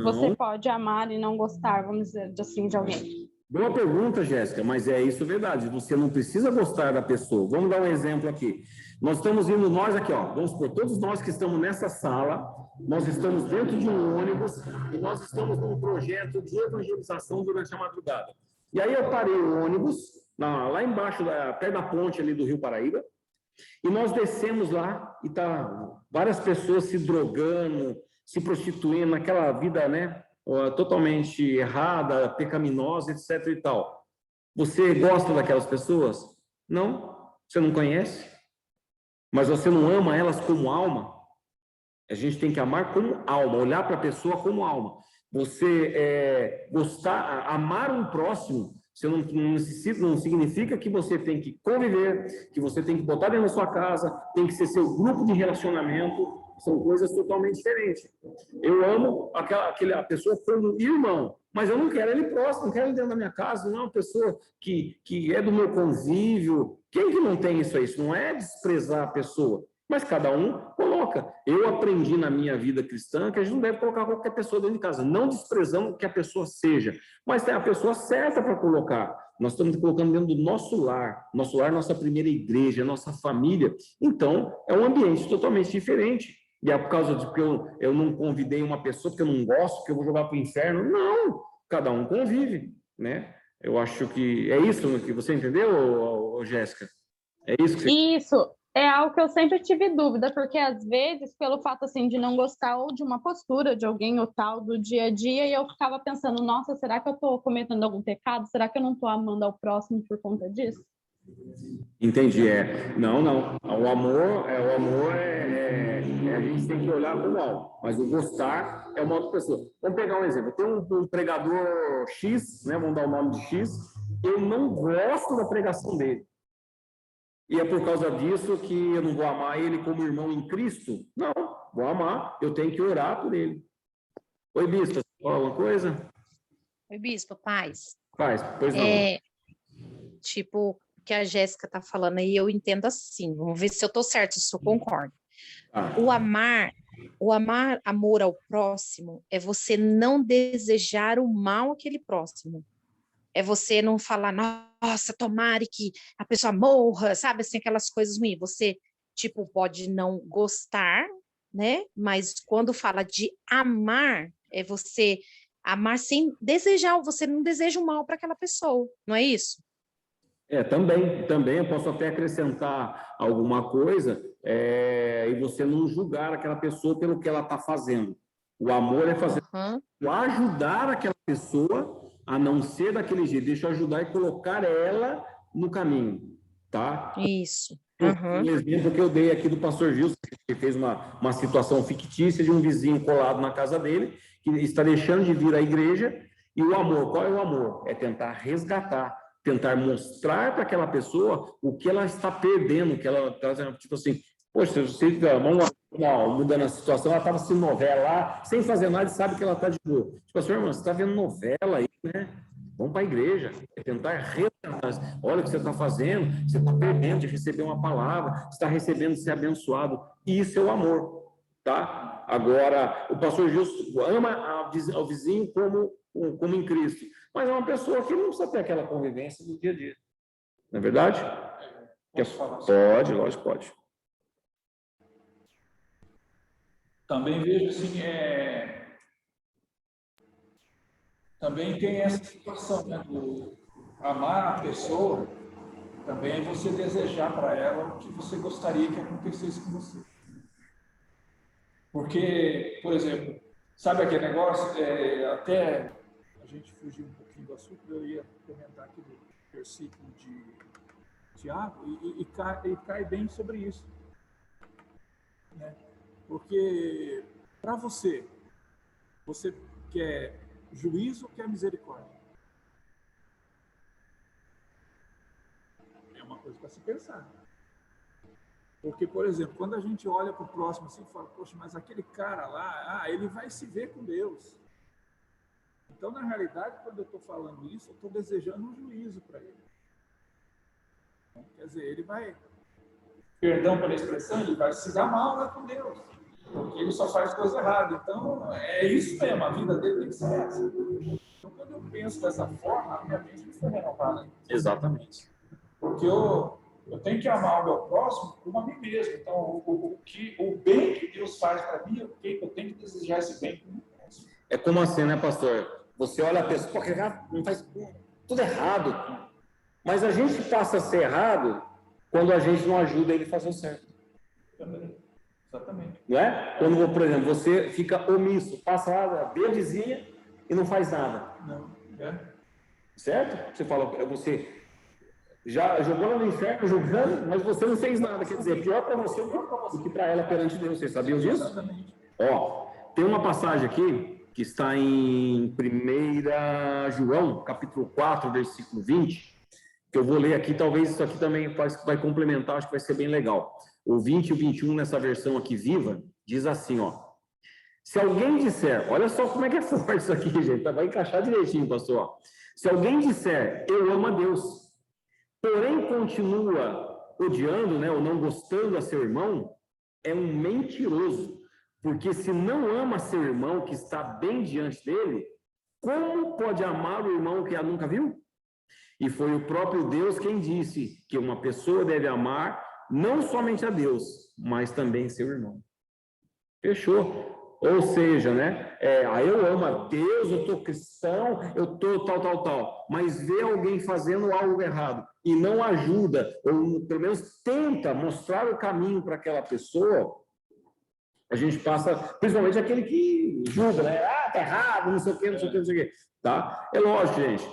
você pode amar e não gostar, vamos dizer assim, de alguém? Boa pergunta, Jéssica, mas é isso verdade. Você não precisa gostar da pessoa. Vamos dar um exemplo aqui. Nós estamos indo, nós aqui, ó, vamos por todos nós que estamos nessa sala, nós estamos dentro de um ônibus e nós estamos num projeto de evangelização durante a madrugada. E aí eu parei o ônibus, lá embaixo, perto da ponte ali do Rio Paraíba, e nós descemos lá e tá várias pessoas se drogando, se prostituindo, naquela vida, né? Totalmente errada, pecaminosa, etc. e tal. Você gosta daquelas pessoas? Não? Você não conhece? Mas você não ama elas como alma? A gente tem que amar como alma, olhar para a pessoa como alma. Você amar um próximo, você não significa que você tem que conviver, que você tem que botar dentro da sua casa, tem que ser seu grupo de relacionamento. São coisas totalmente diferentes. Eu amo a pessoa como irmão, mas eu não quero ele próximo, não quero ele dentro da minha casa, não é uma pessoa que é do meu convívio. Quem que não tem isso aí? Isso não é desprezar a pessoa, mas cada um coloca. Eu aprendi na minha vida cristã que a gente não deve colocar qualquer pessoa dentro de casa, não desprezando que a pessoa seja, mas tem a pessoa certa para colocar. Nós estamos colocando dentro do nosso lar, nossa primeira igreja, nossa família. Então, é um ambiente totalmente diferente. E é por causa de que eu não convidei uma pessoa porque eu não gosto, que eu vou jogar para o inferno. Não, cada um convive, né? Eu acho que é isso que você entendeu, Jéssica? É isso que você... Isso, é algo que eu sempre tive dúvida, porque às vezes, pelo fato assim de não gostar ou de uma postura de alguém ou tal do dia a dia, e eu ficava pensando, nossa, será que eu estou cometendo algum pecado? Será que eu não estou amando ao próximo por conta disso? Entendi, não, o amor a gente tem que olhar como algo, mas o gostar é uma outra pessoa. Vamos pegar um exemplo, tem um pregador X, né, vamos dar o nome de X, eu não gosto da pregação dele, e é por causa disso que eu não vou amar ele como irmão em Cristo? Não, vou amar, eu tenho que orar por ele. Oi, bispo, você fala alguma coisa? Oi, bispo, paz. Faz, pois não. Tipo, que a Jéssica está falando aí, eu entendo assim, vamos ver se eu estou certa, se eu concordo. O amar O amor ao próximo é você não desejar o mal àquele próximo. É você não falar, nossa, tomara que a pessoa morra, sabe? Assim, aquelas coisas ruins. Você, tipo, pode não gostar, né? Mas quando fala de amar, é você amar sem desejar, você não deseja o mal para aquela pessoa, não é isso? Também eu posso até acrescentar alguma coisa, e você não julgar aquela pessoa pelo que ela está fazendo. O amor é fazer, ajudar aquela pessoa a não ser daquele jeito. Deixa eu ajudar e colocar ela no caminho, tá? Isso. Um exemplo que eu dei aqui do pastor Gilson, que fez uma situação fictícia de um vizinho colado na casa dele, que está deixando de vir à igreja, e o amor, qual é o amor? É tentar resgatar, tentar mostrar para aquela pessoa o que ela está perdendo, que ela está, tipo assim, poxa, vamos lá, mudando a situação, ela estava assistindo novela lá, sem fazer nada, e sabe que ela está de boa. Tipo assim, irmão, você está vendo novela aí, né? Vamos para a igreja, tentar resgatar. Olha o que você está fazendo, você está perdendo de receber uma palavra, você está recebendo de ser abençoado. Isso é o amor, tá? Agora, o pastor Justo ama ao vizinho como em Cristo, mas é uma pessoa que não precisa ter aquela convivência do dia a dia. Não é verdade? Pode, lógico, pode. Também vejo assim, também tem essa situação, né, do amar a pessoa, também é você desejar para ela o que você gostaria que acontecesse com você. Porque, por exemplo, sabe aquele negócio, até a gente fugiu um pouquinho do assunto, eu ia comentar aqui do versículo de Tiago, e cai bem sobre isso, né? Porque, para você quer juízo ou quer misericórdia? É uma coisa para se pensar. Porque, por exemplo, quando a gente olha para o próximo assim e fala, poxa, mas aquele cara lá, ele vai se ver com Deus. Então, na realidade, quando eu estou falando isso, eu estou desejando um juízo para ele. Quer dizer, ele vai, perdão pela expressão, ele vai se dar mal lá com Deus. Porque ele só faz coisa errada. Então, é isso mesmo, a vida dele tem que ser essa. Então, quando eu penso dessa forma, a minha mente foi renovada. Exatamente. Porque eu tenho que amar o meu próximo como a mim mesmo. Então, o bem que Deus faz para mim, eu tenho que desejar esse bem para mim. É como assim, né, pastor? Você olha a pessoa, porque não faz tudo errado. Mas a gente passa a ser errado quando a gente não ajuda ele a fazer o certo. Exatamente. Não é? Quando, por exemplo, você fica omisso, passa lá, vê a vizinha e não faz nada. Não. Certo? Você fala, você já jogou ela no inferno julgando, mas você não fez nada. Quer dizer, pior para você do que para ela perante Deus. Vocês sabiam disso? Exatamente. Ó, tem uma passagem aqui que está em 1 João, capítulo 4, versículo 20, que eu vou ler aqui, talvez isso aqui também vai complementar, acho que vai ser bem legal. O 20 e o 21, nessa versão aqui viva, diz assim, ó. Se alguém disser, olha só como é que é forte isso aqui, gente, vai encaixar direitinho, pastor. Se alguém disser, eu amo a Deus, porém continua odiando, né, ou não gostando a seu irmão, é um mentiroso. Porque se não ama seu irmão que está bem diante dele, como pode amar o irmão que nunca viu? E foi o próprio Deus quem disse que uma pessoa deve amar não somente a Deus, mas também seu irmão. Fechou? Ou seja, né? Eu amo a Deus, eu estou cristão, eu estou tal. Mas vê alguém fazendo algo errado e não ajuda, ou pelo menos tenta mostrar o caminho para aquela pessoa, a gente passa, principalmente aquele que julga, né? Tá errado, não sei o quê. Tá? É lógico, gente.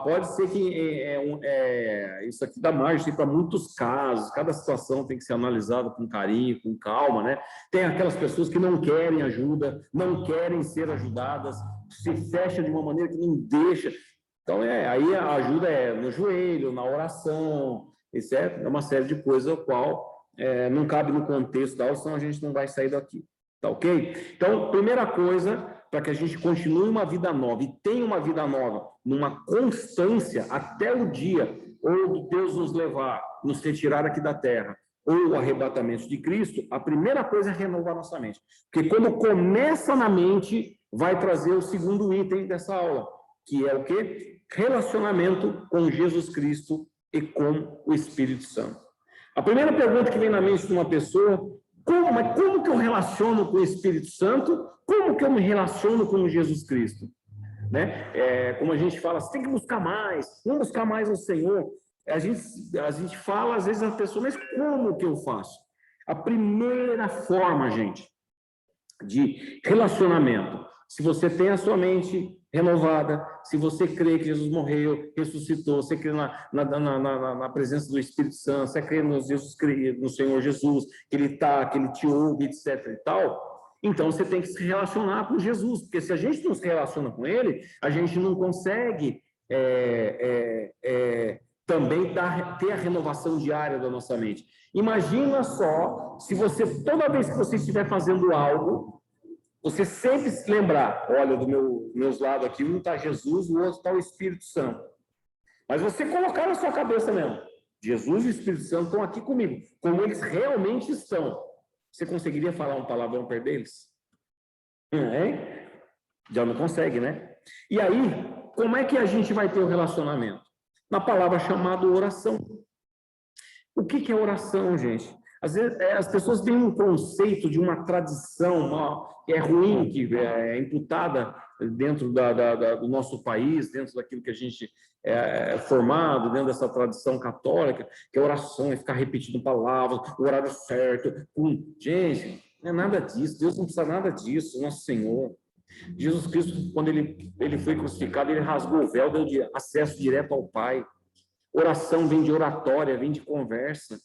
Pode ser que isso aqui dá margem para muitos casos, cada situação tem que ser analisada com carinho, com calma, né? Tem aquelas pessoas que não querem ajuda, não querem ser ajudadas, se fecha de uma maneira que não deixa. Então, aí a ajuda é no joelho, na oração, etc. É uma série de coisas ao qual não cabe no contexto da aula, senão a gente não vai sair daqui. Tá ok? Então, primeira coisa, para que a gente continue uma vida nova e tenha uma vida nova, numa constância até o dia, ou Deus nos levar, nos retirar aqui da terra, ou o arrebatamento de Cristo, a primeira coisa é renovar nossa mente. Porque quando começa na mente, vai trazer o segundo item dessa aula, que é o quê? Relacionamento com Jesus Cristo e com o Espírito Santo. A primeira pergunta que vem na mente de uma pessoa, como que eu relaciono com o Espírito Santo? Como que eu me relaciono com Jesus Cristo? Né? Como a gente fala, você tem que buscar mais, vamos buscar mais o Senhor. A gente fala, às vezes, a pessoa, mas como que eu faço? A primeira forma, gente, de relacionamento, se você tem a sua mente renovada, se você crê que Jesus morreu, ressuscitou, você crê na presença do Espírito Santo, você crê no Senhor Jesus, que Ele está, que Ele te ouve, etc. e tal, então você tem que se relacionar com Jesus, porque se a gente não se relaciona com Ele, a gente não consegue também ter a renovação diária da nossa mente. Imagina só, se você, toda vez que você estiver fazendo algo, você sempre se lembrar, olha, do meus lados aqui, um está Jesus, o outro está o Espírito Santo. Mas você colocar na sua cabeça mesmo, Jesus e o Espírito Santo estão aqui comigo, como eles realmente estão. Você conseguiria falar um palavrão perto deles? Hein? Já não consegue, né? E aí, como é que a gente vai ter o relacionamento? Na palavra chamada oração. O que é oração, gente? Às vezes, as pessoas têm um conceito de uma tradição que é ruim, que é imputada dentro do nosso país, dentro daquilo que a gente é formado, dentro dessa tradição católica, que a oração é ficar repetindo palavras, o horário certo. Gente, não é nada disso, Deus não precisa nada disso, nosso Senhor. Jesus Cristo, quando ele foi crucificado, ele rasgou o véu, deu acesso direto ao Pai. Oração vem de oratória, vem de conversa,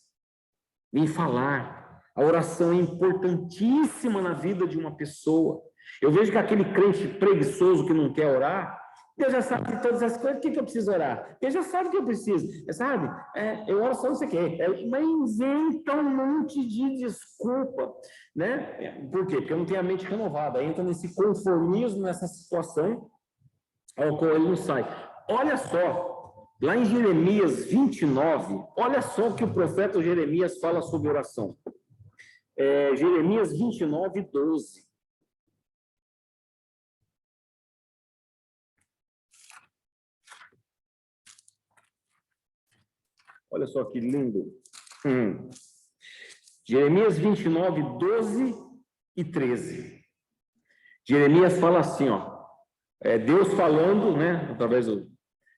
vem falar. A oração é importantíssima na vida de uma pessoa. Eu vejo que aquele crente preguiçoso que não quer orar, Deus já sabe de todas as coisas, o que eu preciso orar? Deus já sabe o que eu preciso, sabe? Eu oro só não sei o quê. Mas inventa um monte de desculpa, né? Por quê? Porque eu não tenho a mente renovada. Entra nesse conformismo, nessa situação, ao qual ele não sai. Olha só, lá em Jeremias 29, olha só o que o profeta Jeremias fala sobre oração. Jeremias 29, 12. Olha só que lindo. Jeremias 29, 12 e 13. Jeremias fala assim, ó. Deus falando, né?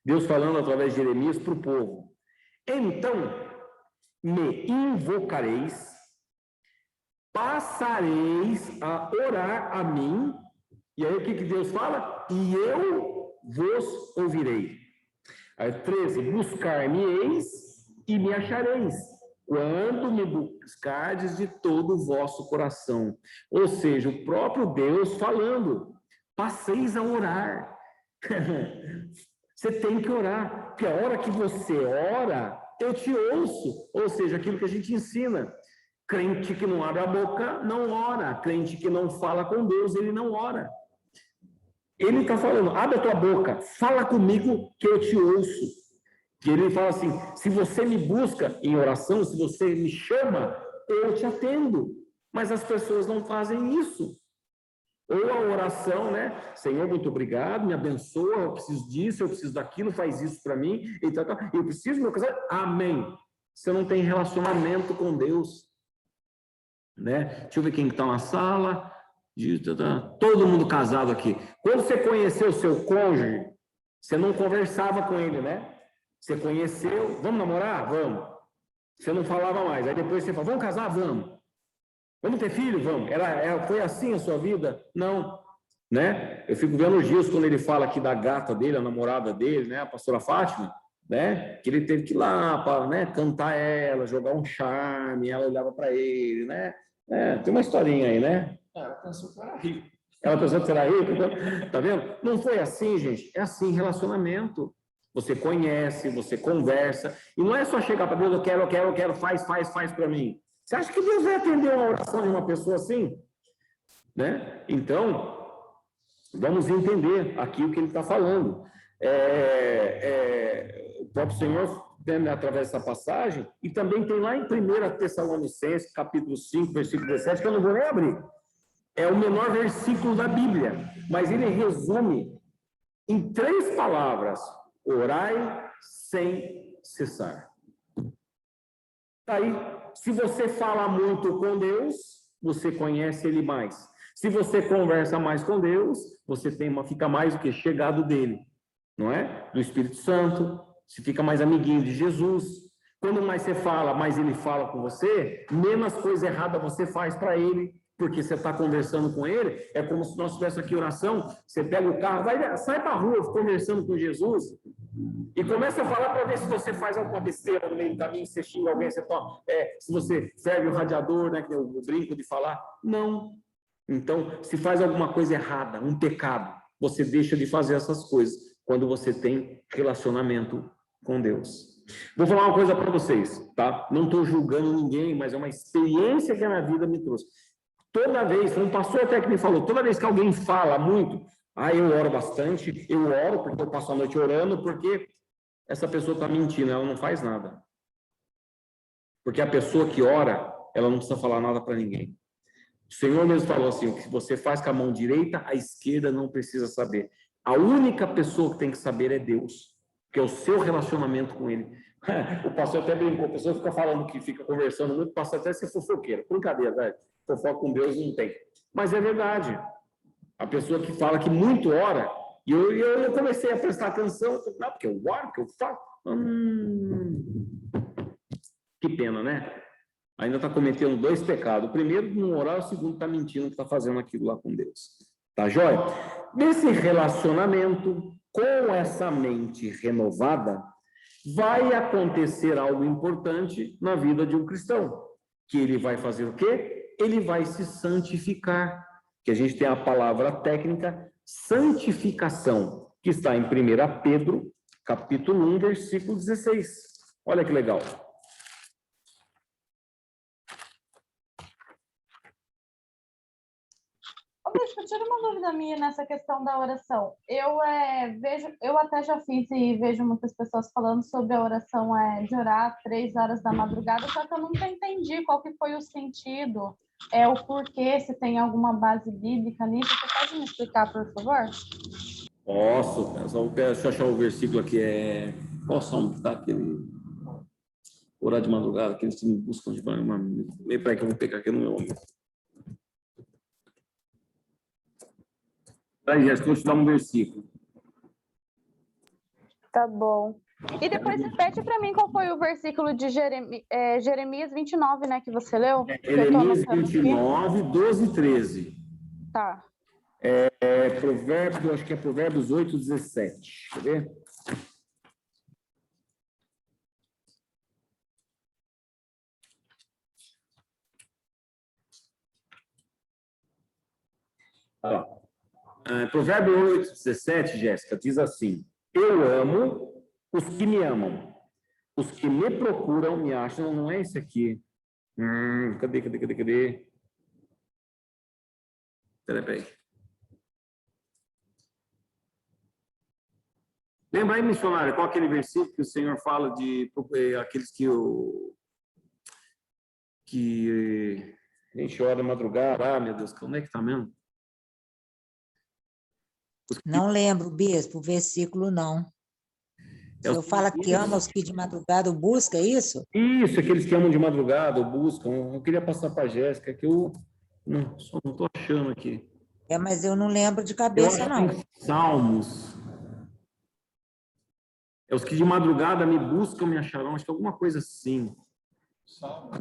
Deus falando através de Jeremias para o povo. Então, me invocareis, passareis a orar a mim. E aí o que Deus fala? E eu vos ouvirei. Aí 13, buscar-me-eis e me achareis, quando me buscardes de todo o vosso coração. Ou seja, o próprio Deus falando, passeis a orar. Você tem que orar, porque a hora que você ora, eu te ouço. Ou seja, aquilo que a gente ensina. Crente que não abre a boca, não ora. Crente que não fala com Deus, ele não ora. Ele está falando, abre a tua boca, fala comigo que eu te ouço. Que ele fala assim, se você me busca em oração, se você me chama, eu te atendo. Mas as pessoas não fazem isso. Ou a oração, né? Senhor, muito obrigado, me abençoa, eu preciso disso, eu preciso daquilo, faz isso para mim, e tal, tal. Eu preciso do meu casamento. Amém. Você não tem relacionamento com Deus. Né? Deixa eu ver quem está na sala. Todo mundo casado aqui. Quando você conheceu o seu cônjuge, você não conversava com ele, né? Você conheceu, vamos namorar? Vamos. Você não falava mais. Aí depois você fala, vamos casar? Vamos. Vamos ter filho? Vamos. Foi assim a sua vida? Não. Né? Eu fico vendo o Gilson quando ele fala aqui da gata dele, a namorada dele, né? A pastora Fátima, né? Que ele teve que ir lá para, né, cantar ela, jogar um charme, ela olhava para ele, né? Tem uma historinha aí, né? Ela pensou que era rico. Ela pensou que era rico, tá vendo? Não foi assim, gente. É assim, relacionamento. Você conhece, você conversa. E não é só chegar para Deus, eu quero, faz para mim. Você acha que Deus vai atender uma oração de uma pessoa assim? Né? Então, vamos entender aqui o que ele está falando. O próprio Senhor através dessa passagem, e também tem lá em 1 Tessalonicenses, capítulo 5, versículo 17, que eu não vou nem abrir. É o menor versículo da Bíblia, mas ele resume em 3 palavras: orai sem cessar. Aí, se você fala muito com Deus, você conhece Ele mais. Se você conversa mais com Deus, você fica mais do que chegado dele, não é? Do Espírito Santo, você fica mais amiguinho de Jesus. Quando mais você fala, mais ele fala com você, menos coisa errada você faz para ele, porque você está conversando com ele. É como se nós tivéssemos aqui oração, você pega o carro, sai para a rua conversando com Jesus e começa a falar para ver se você faz alguma besteira no meio do caminho, se você xinga alguém, se você serve o radiador, né, que é o brinco de falar. Não. Então, se faz alguma coisa errada, um pecado, você deixa de fazer essas coisas quando você tem relacionamento com Deus. Vou falar uma coisa para vocês, tá? Não estou julgando ninguém, mas é uma experiência que a minha vida me trouxe. Toda vez, um pastor até que me falou, toda vez que alguém fala muito, eu oro bastante, eu oro porque eu passo a noite orando, porque essa pessoa está mentindo, ela não faz nada. Porque a pessoa que ora, ela não precisa falar nada para ninguém. O Senhor mesmo falou assim, o que você faz com a mão direita, a esquerda não precisa saber. A única pessoa que tem que saber é Deus, que é o seu relacionamento com Ele. O pastor até brincou, a pessoa fica falando que fica conversando muito, passa até ser fofoqueira. Brincadeira, velho. Fofoca com Deus não tem. Mas é verdade. A pessoa que fala que muito ora, e eu comecei a prestar atenção, não, porque eu oro, porque eu falo. Que pena, né? Ainda está cometendo 2 pecados. O primeiro, não orar, o segundo, está mentindo que está fazendo aquilo lá com Deus. Tá joia? Nesse relacionamento, com essa mente renovada, vai acontecer algo importante na vida de um cristão. Que ele vai fazer o quê? Ele vai se santificar. Que a gente tem a palavra técnica, santificação, que está em 1 Pedro, capítulo 1, versículo 16. Olha que legal. Bispo, tira uma dúvida minha nessa questão da oração. Eu até já fiz e vejo muitas pessoas falando sobre a oração de orar 3 horas da madrugada, só que eu nunca entendi qual que foi o sentido, o porquê, se tem alguma base bíblica nisso. Você pode me explicar, por favor? Posso. Deixa eu achar o versículo aqui. Qual som que está aquele? Orar de madrugada, aqueles que me buscam de manhã. Peraí que eu vou pegar aqui no meu homem. Aí, Jéssica, vou te dar um versículo. Tá bom. E depois repete para mim qual foi o versículo de Jeremias 29, né, que você leu? Jeremias 29, 12 e 13. Tá. Acho que é Provérbios 8, 17. Quer ver? Provérbio 8, 17, Jéssica, diz assim: eu amo os que me amam, os que me procuram me acham. Não é esse aqui. Cadê? Peraí. Lembra aí, missionário, qual aquele versículo que o Senhor fala de aqueles que a gente ora de madrugada? Meu Deus, como é que tá mesmo? Não lembro, bispo, o versículo não. O senhor fala que ama os que de madrugada busca, é isso? Isso, aqueles que amam de madrugada ou buscam. Eu queria passar para a Jéssica, que eu não estou achando aqui. Mas eu não lembro de cabeça, não. Salmos. É os que de madrugada me buscam, me acharão. Acho que alguma coisa assim. Salmos.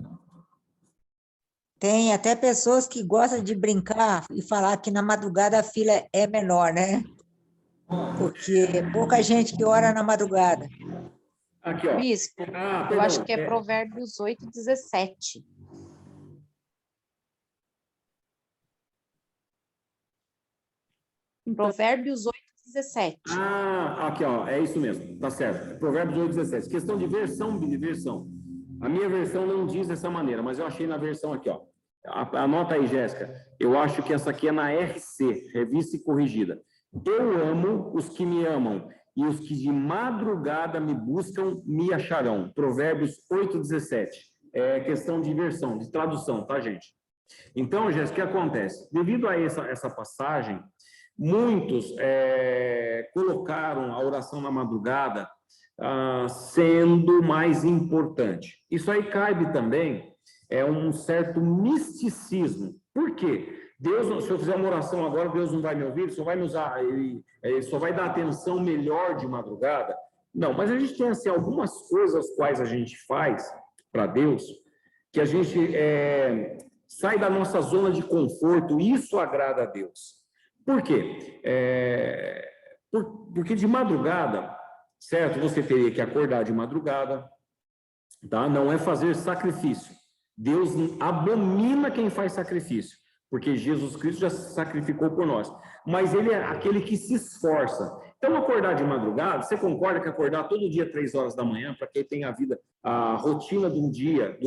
Tem até pessoas que gostam de brincar e falar que na madrugada a fila é menor, né? Porque pouca gente que ora na madrugada. Aqui, ó. Bispo, eu acho que é Provérbios 8, 17. Provérbios 8, 17. Aqui, ó. É isso mesmo. Tá certo. Provérbios 8, 17. Questão de versão. A minha versão não diz dessa maneira, mas eu achei na versão aqui, ó. Anota aí, Jéssica. Eu acho que essa aqui é na RC, Revista e Corrigida. Eu amo os que me amam, e os que de madrugada me buscam me acharão. Provérbios 8:17. É questão de versão, de tradução, tá, gente? Então, Jéssica, o que acontece? Devido a essa passagem, muitos colocaram a oração na madrugada sendo mais importante. Isso aí cabe também um certo misticismo. Por quê? Deus, se eu fizer uma oração agora, Deus não vai me ouvir, só vai me usar, ele só vai dar atenção melhor de madrugada. Não, mas a gente tem assim, algumas coisas quais a gente faz para Deus, que a gente sai da nossa zona de conforto, e isso agrada a Deus. Por quê? Porque de madrugada, certo? Você teria que acordar de madrugada, tá? Não é fazer sacrifício. Deus abomina quem faz sacrifício, porque Jesus Cristo já se sacrificou por nós. Mas ele é aquele que se esforça. Então, acordar de madrugada, você concorda que acordar todo dia 3 horas da manhã, para quem tem a rotina de um dia,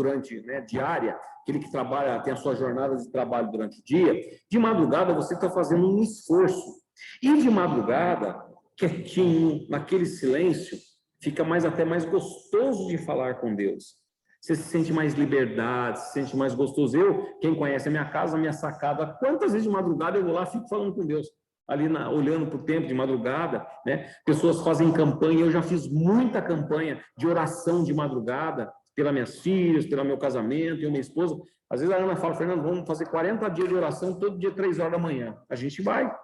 diária, aquele que trabalha, tem a sua jornada de trabalho durante o dia, de madrugada você está fazendo um esforço. E de madrugada, quietinho, naquele silêncio, fica até mais gostoso de falar com Deus. Você se sente mais liberdade, se sente mais gostoso. Quem conhece a minha casa, a minha sacada, quantas vezes de madrugada eu vou lá e fico falando com Deus, ali olhando para o tempo de madrugada, né? Pessoas fazem campanha, eu já fiz muita campanha de oração de madrugada, pelas minhas filhas, pelo meu casamento, e minha esposa. Às vezes a Ana fala, Fernando, vamos fazer 40 dias de oração, todo dia 3 horas da manhã. A gente vai.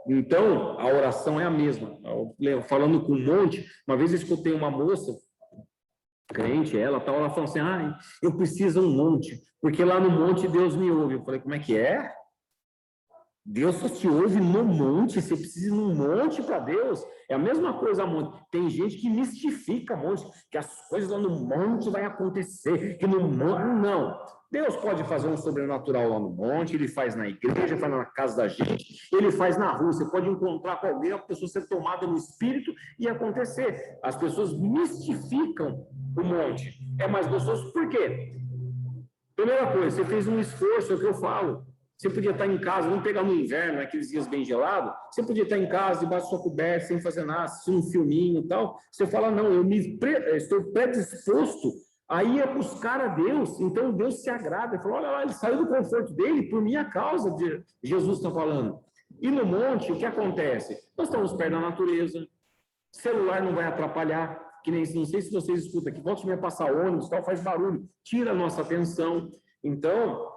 Então, a oração é a mesma. Falando com um monte, uma vez eu escutei uma moça, crente, ela falando assim, eu preciso um monte, porque lá no monte Deus me ouve. Eu falei, como é que é? Deus só te ouve no monte, você precisa ir num monte para Deus. É a mesma coisa, monte. Tem gente que mistifica monte, que as coisas lá no monte vai acontecer, que no monte... Não. Deus pode fazer um sobrenatural lá no monte, ele faz na igreja, faz na casa da gente, ele faz na rua. Você pode encontrar com alguém, a pessoa ser tomada no espírito e acontecer. As pessoas mistificam o monte. É mais gostoso por quê? Primeira coisa, você fez um esforço, é o que eu falo. Você podia estar em casa, vamos pegar no inverno, aqueles dias bem gelados, você podia estar em casa, debaixo da sua coberta, sem fazer nada, assistindo um filminho e tal. Você fala, não, eu estou predisposto a ir buscar a Deus. Então Deus se agrada. Ele falou, olha lá, ele saiu do conforto dele por minha causa, Jesus está falando. E no monte, o que acontece? Nós estamos perto da natureza, celular não vai atrapalhar, que nem, não sei se vocês escutam aqui, volta a passar ônibus, tal, faz barulho, tira a nossa atenção. Então,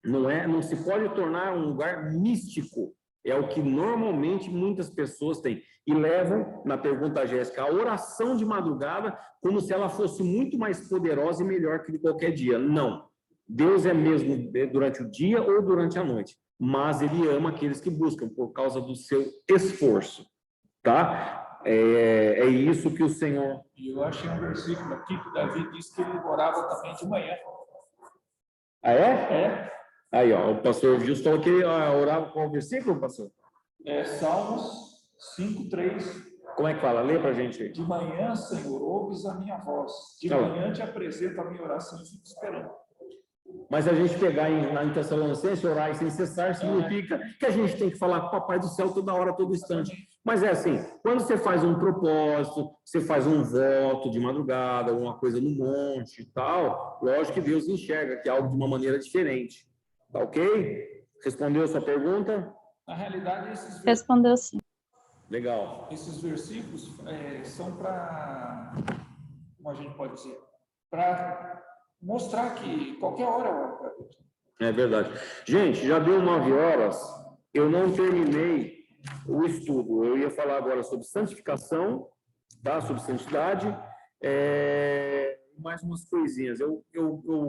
não se pode tornar um lugar místico, é o que normalmente muitas pessoas têm, e levam, na pergunta Jéssica, a oração de madrugada como se ela fosse muito mais poderosa e melhor que de qualquer dia. Não, Deus é mesmo durante o dia ou durante a noite, mas ele ama aqueles que buscam por causa do seu esforço, tá? É isso que o Senhor... E eu achei um versículo aqui que Davi disse que ele orava também de manhã. Ah, é? Aí, ó, o pastor Gilson falou que orava com o versículo, pastor? Salmos 5:3. Como é que fala? Lê pra gente. De manhã, Senhor, ouves a minha voz. De manhã te apresento a minha oração e fico esperando. Mas a gente pegar em Tessalonicenses, orar e sem cessar, significa que a gente tem que falar com o Papai do Céu toda hora, todo instante. Mas é assim, quando você faz um propósito, você faz um voto de madrugada, alguma coisa no monte e tal, lógico que Deus enxerga que é algo de uma maneira diferente. Tá ok? Respondeu a sua pergunta? Na realidade, esses Respondeu sim. Legal. Esses versículos são para, como a gente pode dizer, para mostrar que qualquer hora é hora para Deus. É verdade. Gente, já deu 9 horas, eu não terminei o estudo. Eu ia falar agora sobre santificação, tá? Sobre santidade, mais umas coisinhas. Eu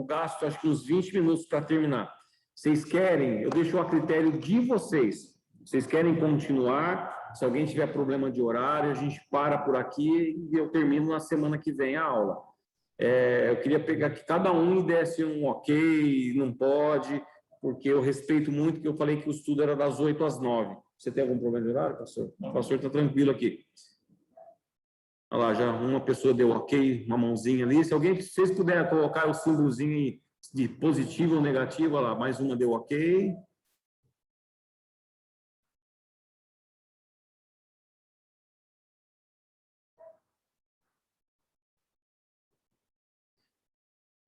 gasto acho que uns 20 minutos para terminar. Vocês querem? Eu deixo a critério de vocês. Vocês querem continuar? Se alguém tiver problema de horário, a gente para por aqui e eu termino na semana que vem a aula. Eu queria pegar que cada um e desse um ok, não pode, porque eu respeito muito que eu falei que o estudo era das 8 às 9. Você tem algum problema de horário, pastor? O pastor está tranquilo aqui. Olha lá, já uma pessoa deu ok, uma mãozinha ali. Se vocês puderem colocar o símbolozinho de positivo ou negativo, olha lá, mais uma deu ok.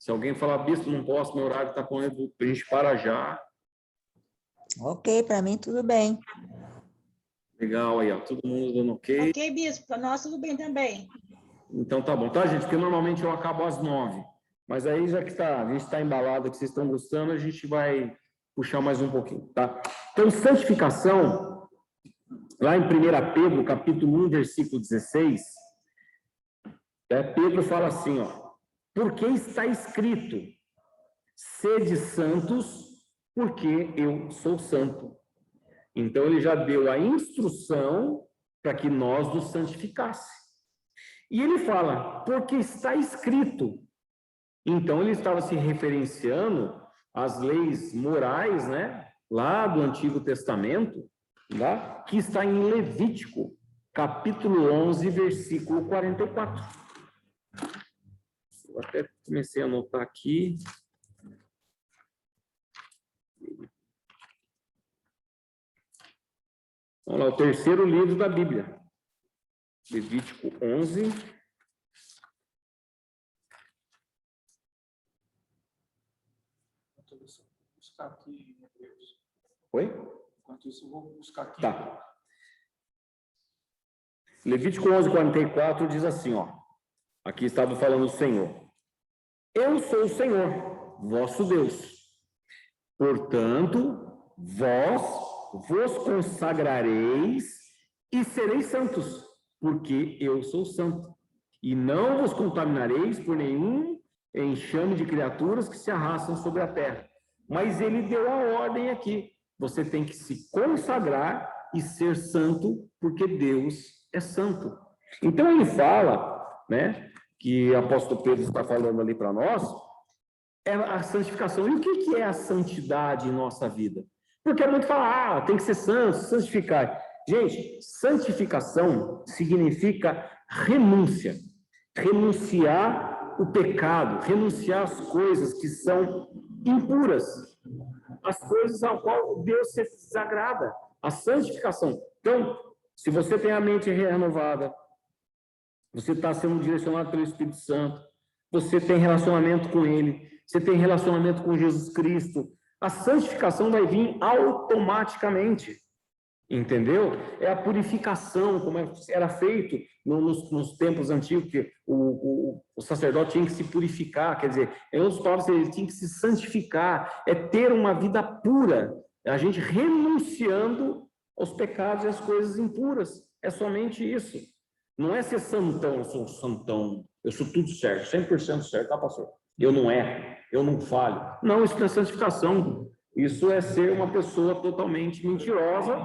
Se alguém falar, bispo, não posso, meu horário está correndo, a gente para já. Ok, para mim tudo bem. Legal aí, ó, todo mundo dando ok. Ok, bispo, para nós tudo bem também. Então tá bom, tá, gente? Porque normalmente eu acabo às 9. Mas aí, já que a gente está embalado, que vocês estão gostando, a gente vai puxar mais um pouquinho, tá? Então, santificação, lá em 1 Pedro, capítulo 1, versículo 16, Pedro fala assim, ó, porque está escrito, sede santos, porque eu sou santo. Então, ele já deu a instrução para que nós nos santificássemos. E ele fala, porque está escrito. Então, ele estava se referenciando às leis morais, né? Lá do Antigo Testamento, tá? Que está em Levítico, capítulo 11, versículo 44. Eu até comecei a anotar aqui. Vamos lá, o terceiro livro da Bíblia. Levítico 11. Vou buscar aqui em Hebreus. Oi? Enquanto isso, eu vou buscar aqui. Tá. Levítico 11, 44 diz assim, ó. Aqui estava falando o Senhor. Eu sou o Senhor, vosso Deus. Portanto, vós vos consagrareis e sereis santos, porque eu sou santo. E não vos contaminareis por nenhum enxame de criaturas que se arrastam sobre a terra. Mas ele deu a ordem aqui. Você tem que se consagrar e ser santo, porque Deus é santo. Então ele fala, né, que o apóstolo Pedro está falando ali para nós, é a santificação. E o que é a santidade em nossa vida? Porque é muito falar, tem que ser santo, santificar. Gente, santificação significa renúncia. Renunciar o pecado, renunciar as coisas que são impuras, as coisas ao qual Deus se desagrada, a santificação. Então, se você tem a mente renovada, você está sendo direcionado pelo Espírito Santo, você tem relacionamento com Ele, você tem relacionamento com Jesus Cristo, a santificação vai vir automaticamente, entendeu? É a purificação, como era feito nos tempos antigos, que o sacerdote tinha que se purificar, quer dizer, em outras palavras, ele tinha que se santificar, é ter uma vida pura, a gente renunciando aos pecados e às coisas impuras, é somente isso. Não é ser santão, eu sou santão, eu sou tudo certo, 100% certo, tá, pastor? Eu não erro, eu não falho. Não, isso não é santificação, isso é ser uma pessoa totalmente mentirosa,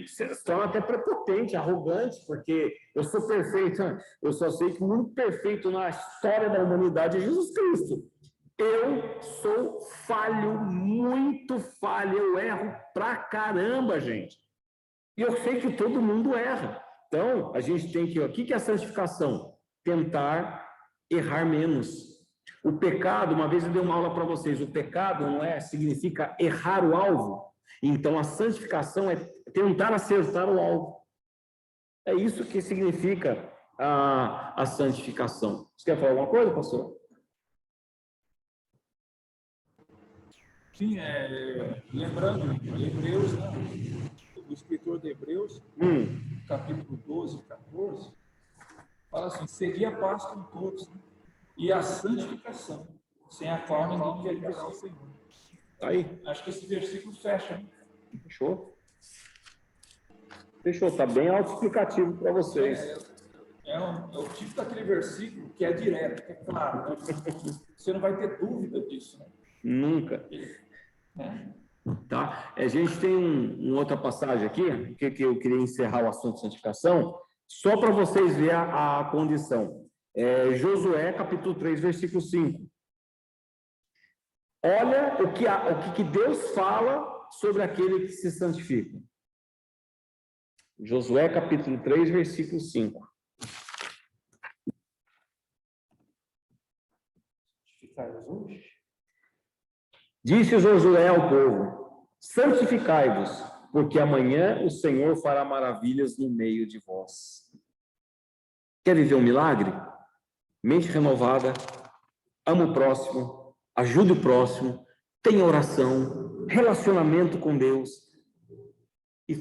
se torna até prepotente, arrogante, porque eu sou perfeito, eu só sei que o único perfeito na história da humanidade é Jesus Cristo. Eu sou falho, muito falho, eu erro pra caramba, gente. E eu sei que todo mundo erra. Então, a gente tem que... O que é a santificação? Tentar errar menos. O pecado, uma vez eu dei uma aula para vocês, o pecado não significa errar o alvo. Então, a santificação é tentar acertar o alvo. É isso que significa a santificação. Você quer falar alguma coisa, pastor? Sim, lembrando, Hebreus, né? O escritor de Hebreus, capítulo 12, 14, fala assim, seguir a paz com todos, né? E a santificação, sem a qual ninguém quer verá o Senhor. Tá aí. Acho que esse versículo fecha, né? Fechou? Fechou, tá bem autoexplicativo para vocês. É o tipo daquele versículo que é direto, que é claro, né? Você não vai ter dúvida disso, né? Nunca. Tá? A gente tem uma outra passagem aqui, que eu queria encerrar o assunto de santificação, só para vocês verem a condição. Josué, capítulo 3, versículo 5. Olha o que Deus fala sobre aquele que se santifica. Josué, capítulo 3, versículo 5. Disse Josué ao povo: santificai-vos, porque amanhã o Senhor fará maravilhas no meio de vós. Quer viver um milagre? Mente renovada, ama o próximo, ajude o próximo, tenha oração, relacionamento com Deus e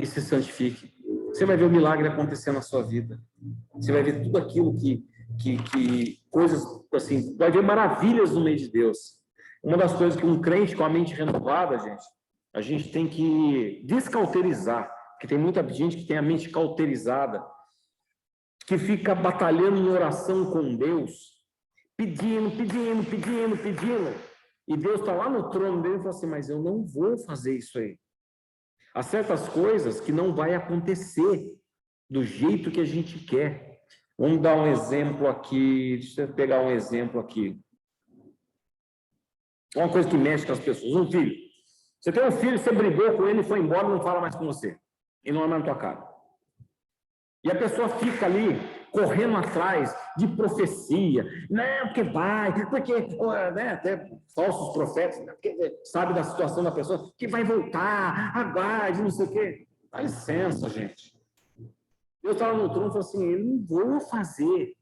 se santifique. Você vai ver o milagre acontecer na sua vida. Você vai ver tudo aquilo que coisas assim, vai ver maravilhas no meio de Deus. Uma das coisas que um crente com a mente renovada, gente, a gente tem que descauterizar, porque tem muita gente que tem a mente cauterizada, que fica batalhando em oração com Deus, pedindo, e Deus está lá no trono dele e fala assim, mas eu não vou fazer isso aí. Há certas coisas que não vai acontecer do jeito que a gente quer. Vamos dar um exemplo aqui, deixa eu pegar um exemplo aqui. Uma coisa que mexe com as pessoas, um filho. Você tem um filho, você brigou com ele, foi embora, não fala mais com você. E não anda na tua cara. E a pessoa fica ali, correndo atrás de profecia. Não, porque vai, porque, né, até falsos profetas, porque sabe da situação da pessoa, que vai voltar, aguarde, não sei o quê. Dá licença, gente. Deus estava no trono e falou assim, eu não vou fazer.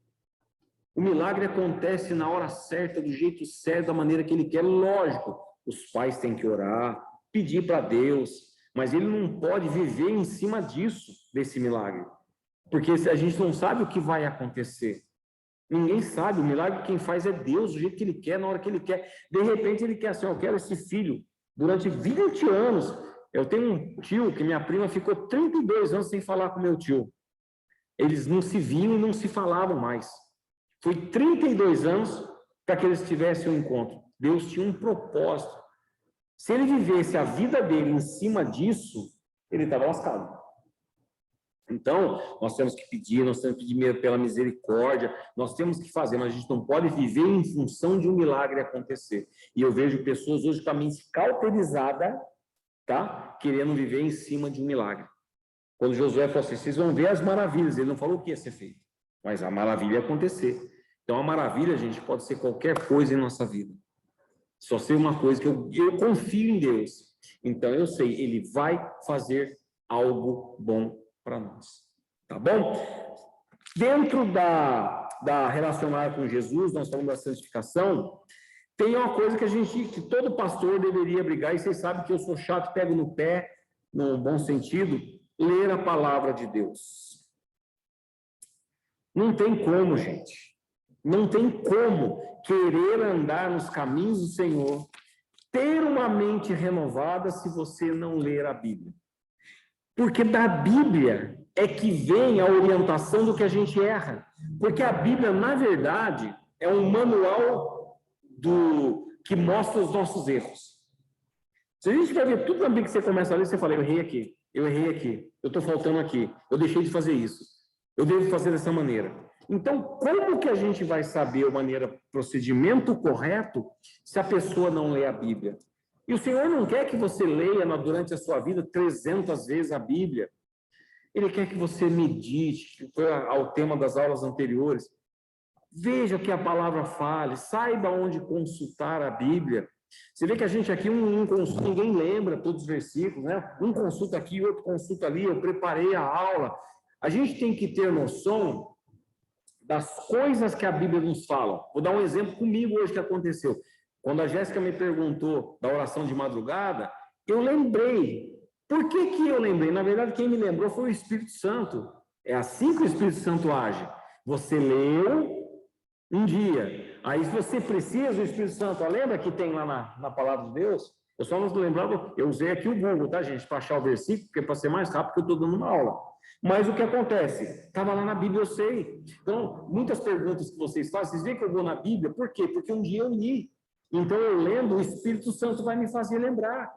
O milagre acontece na hora certa, do jeito certo, da maneira que ele quer. Lógico, os pais têm que orar, pedir para Deus, mas ele não pode viver em cima disso, desse milagre. Porque a gente não sabe o que vai acontecer. Ninguém sabe, o milagre quem faz é Deus, do jeito que ele quer, na hora que ele quer. De repente ele quer assim, eu quero esse filho durante 20 anos. Eu tenho um tio que minha prima ficou 32 anos sem falar com meu tio. Eles não se viam e não se falavam mais. Foi 32 anos para que eles tivessem um encontro. Deus tinha um propósito. Se ele vivesse a vida dele em cima disso, ele estava lascado. Então, nós temos que pedir, nós temos que pedir pela misericórdia, nós temos que fazer, mas a gente não pode viver em função de um milagre acontecer. E eu vejo pessoas hoje com a mente cauterizada, tá? Querendo viver em cima de um milagre. Quando Josué falou assim, vocês vão ver as maravilhas, ele não falou o que ia ser feito, mas a maravilha ia acontecer. Então, a maravilha, gente, pode ser qualquer coisa em nossa vida. Só ser uma coisa que eu confio em Deus. Então, eu sei, ele vai fazer algo bom para nós, tá bom? Dentro da relacionada com Jesus, nós falamos da santificação, tem uma coisa que todo pastor deveria brigar, e vocês sabem que eu sou chato, pego no pé, no bom sentido, ler a palavra de Deus. Não tem como, gente, não tem como querer andar nos caminhos do Senhor, ter uma mente renovada se você não ler a Bíblia. Porque da Bíblia é que vem a orientação do que a gente erra. Porque a Bíblia, na verdade, é um manual que mostra os nossos erros. Se a gente vai ver tudo na Bíblia que você começa a ler, você fala, eu errei aqui, eu estou faltando aqui, eu deixei de fazer isso, eu devo fazer dessa maneira. Então, como que a gente vai saber procedimento correto se a pessoa não lê a Bíblia? E o Senhor não quer que você leia durante a sua vida 300 vezes a Bíblia. Ele quer que você medite, que foi ao tema das aulas anteriores. Veja o que a palavra fala, saiba onde consultar a Bíblia. Você vê que a gente aqui, ninguém lembra todos os versículos, né? Um consulta aqui, outro consulta ali, eu preparei a aula. A gente tem que ter noção das coisas que a Bíblia nos fala. Vou dar um exemplo comigo hoje que aconteceu. Quando a Jéssica me perguntou da oração de madrugada, eu lembrei. Por que eu lembrei? Na verdade, quem me lembrou foi o Espírito Santo. É assim que o Espírito Santo age. Você leu um dia. Aí, se você precisa do Espírito Santo, lembra que tem lá na palavra de Deus? Eu só não lembrava, eu usei aqui o Google, tá, gente? Para achar o versículo, porque para ser mais rápido, que eu estou dando uma aula. Mas o que acontece? Estava lá na Bíblia, eu sei. Então, muitas perguntas que vocês fazem, vocês veem que eu vou na Bíblia, por quê? Porque um dia eu li. Então, eu lendo, o Espírito Santo vai me fazer lembrar.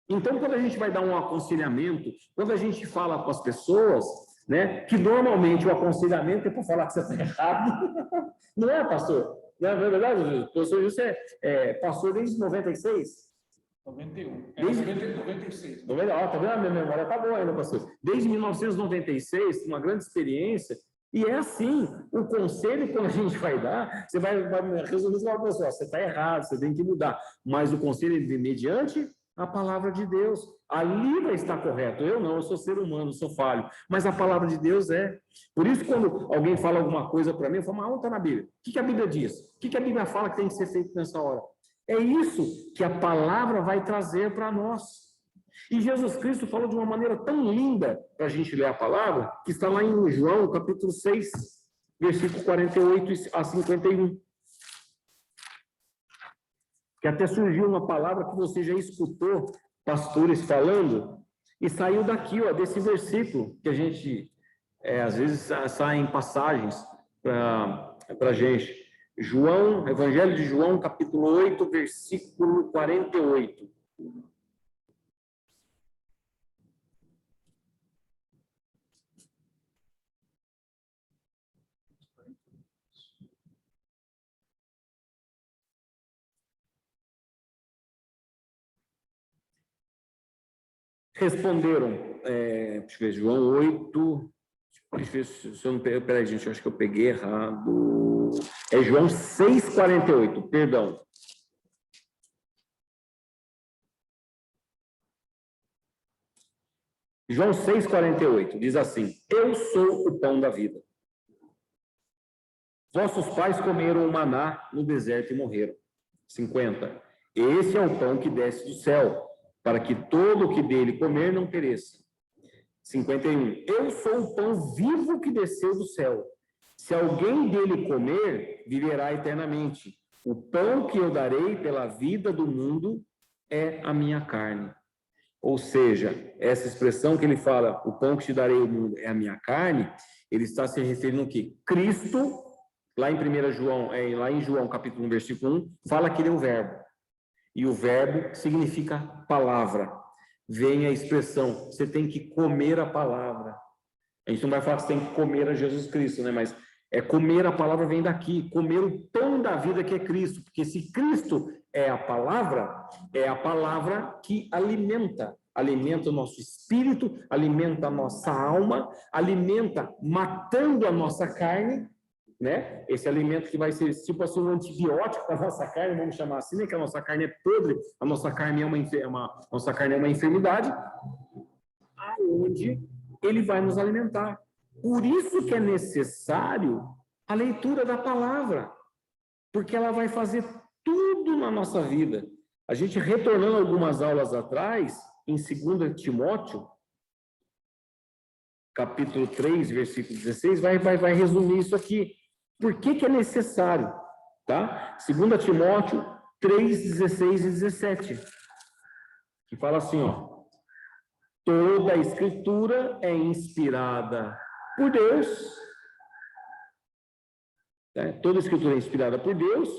Então, quando a gente vai dar um aconselhamento, quando a gente fala com as pessoas, né, que normalmente o aconselhamento é para falar que você está errado, não é, pastor? Não é verdade, o professor Wilson é pastor desde 96? 91. Desde 96. Tá vendo? A minha memória está boa ainda, pastor. Desde 1996, uma grande experiência. E é assim, o conselho, quando a gente vai dar, você vai resumir e falar, pessoal, você está errado, você tem que mudar. Mas o conselho é mediante a palavra de Deus. Ali vai estar correto. Eu não, eu sou ser humano, sou falho. Mas a palavra de Deus é. Por isso, quando alguém fala alguma coisa para mim, eu falo, mas onde está na Bíblia? O que a Bíblia diz? O que a Bíblia fala que tem que ser feito nessa hora? É isso que a palavra vai trazer para nós. E Jesus Cristo falou de uma maneira tão linda para a gente ler a palavra, que está lá em João, capítulo 6, versículo 48 a 51. Que até surgiu uma palavra que você já escutou pastores falando, e saiu daqui, ó, desse versículo, que a gente, às vezes, sai em passagens para a gente. João, Evangelho de João, capítulo 8, versículo 48. Responderam, deixa eu ver, João 8, deixa eu ver se eu não peguei, peraí, gente, eu acho que eu peguei errado. É João 6,48, perdão. João 6,48 diz assim: eu sou o pão da vida. Vossos pais comeram o maná no deserto e morreram. 50. Esse é o pão que desce do céu, para que todo o que dele comer não pereça. 51. Eu sou o pão vivo que desceu do céu. Se alguém dele comer, viverá eternamente. O pão que eu darei pela vida do mundo é a minha carne. Ou seja, essa expressão que ele fala, o pão que te darei o mundo é a minha carne, ele está se referindo ao quê? Cristo, lá em 1 João, lá em João capítulo 1, versículo 1, fala que ele é o verbo. E o verbo significa palavra. Vem a expressão, você tem que comer a palavra. A gente não vai falar que você tem que comer a Jesus Cristo, né? Mas comer a palavra vem daqui, comer o pão da vida que é Cristo. Porque se Cristo é a palavra que alimenta o nosso espírito, alimenta a nossa alma, alimenta matando a nossa carne, né? Esse alimento que vai ser tipo assim um antibiótico para a nossa carne, vamos chamar assim, né? Que a nossa carne é podre, a nossa carne é uma enfermidade, aonde ele vai nos alimentar. Por isso que é necessário a leitura da palavra, porque ela vai fazer tudo na nossa vida. A gente retornando algumas aulas atrás, em 2 Timóteo, capítulo 3, versículo 16, vai resumir isso aqui. Por que é necessário? Tá? 2 Timóteo 3, 16 e 17. Que fala assim, ó. Toda a escritura é inspirada por Deus. Né? Toda a escritura é inspirada por Deus.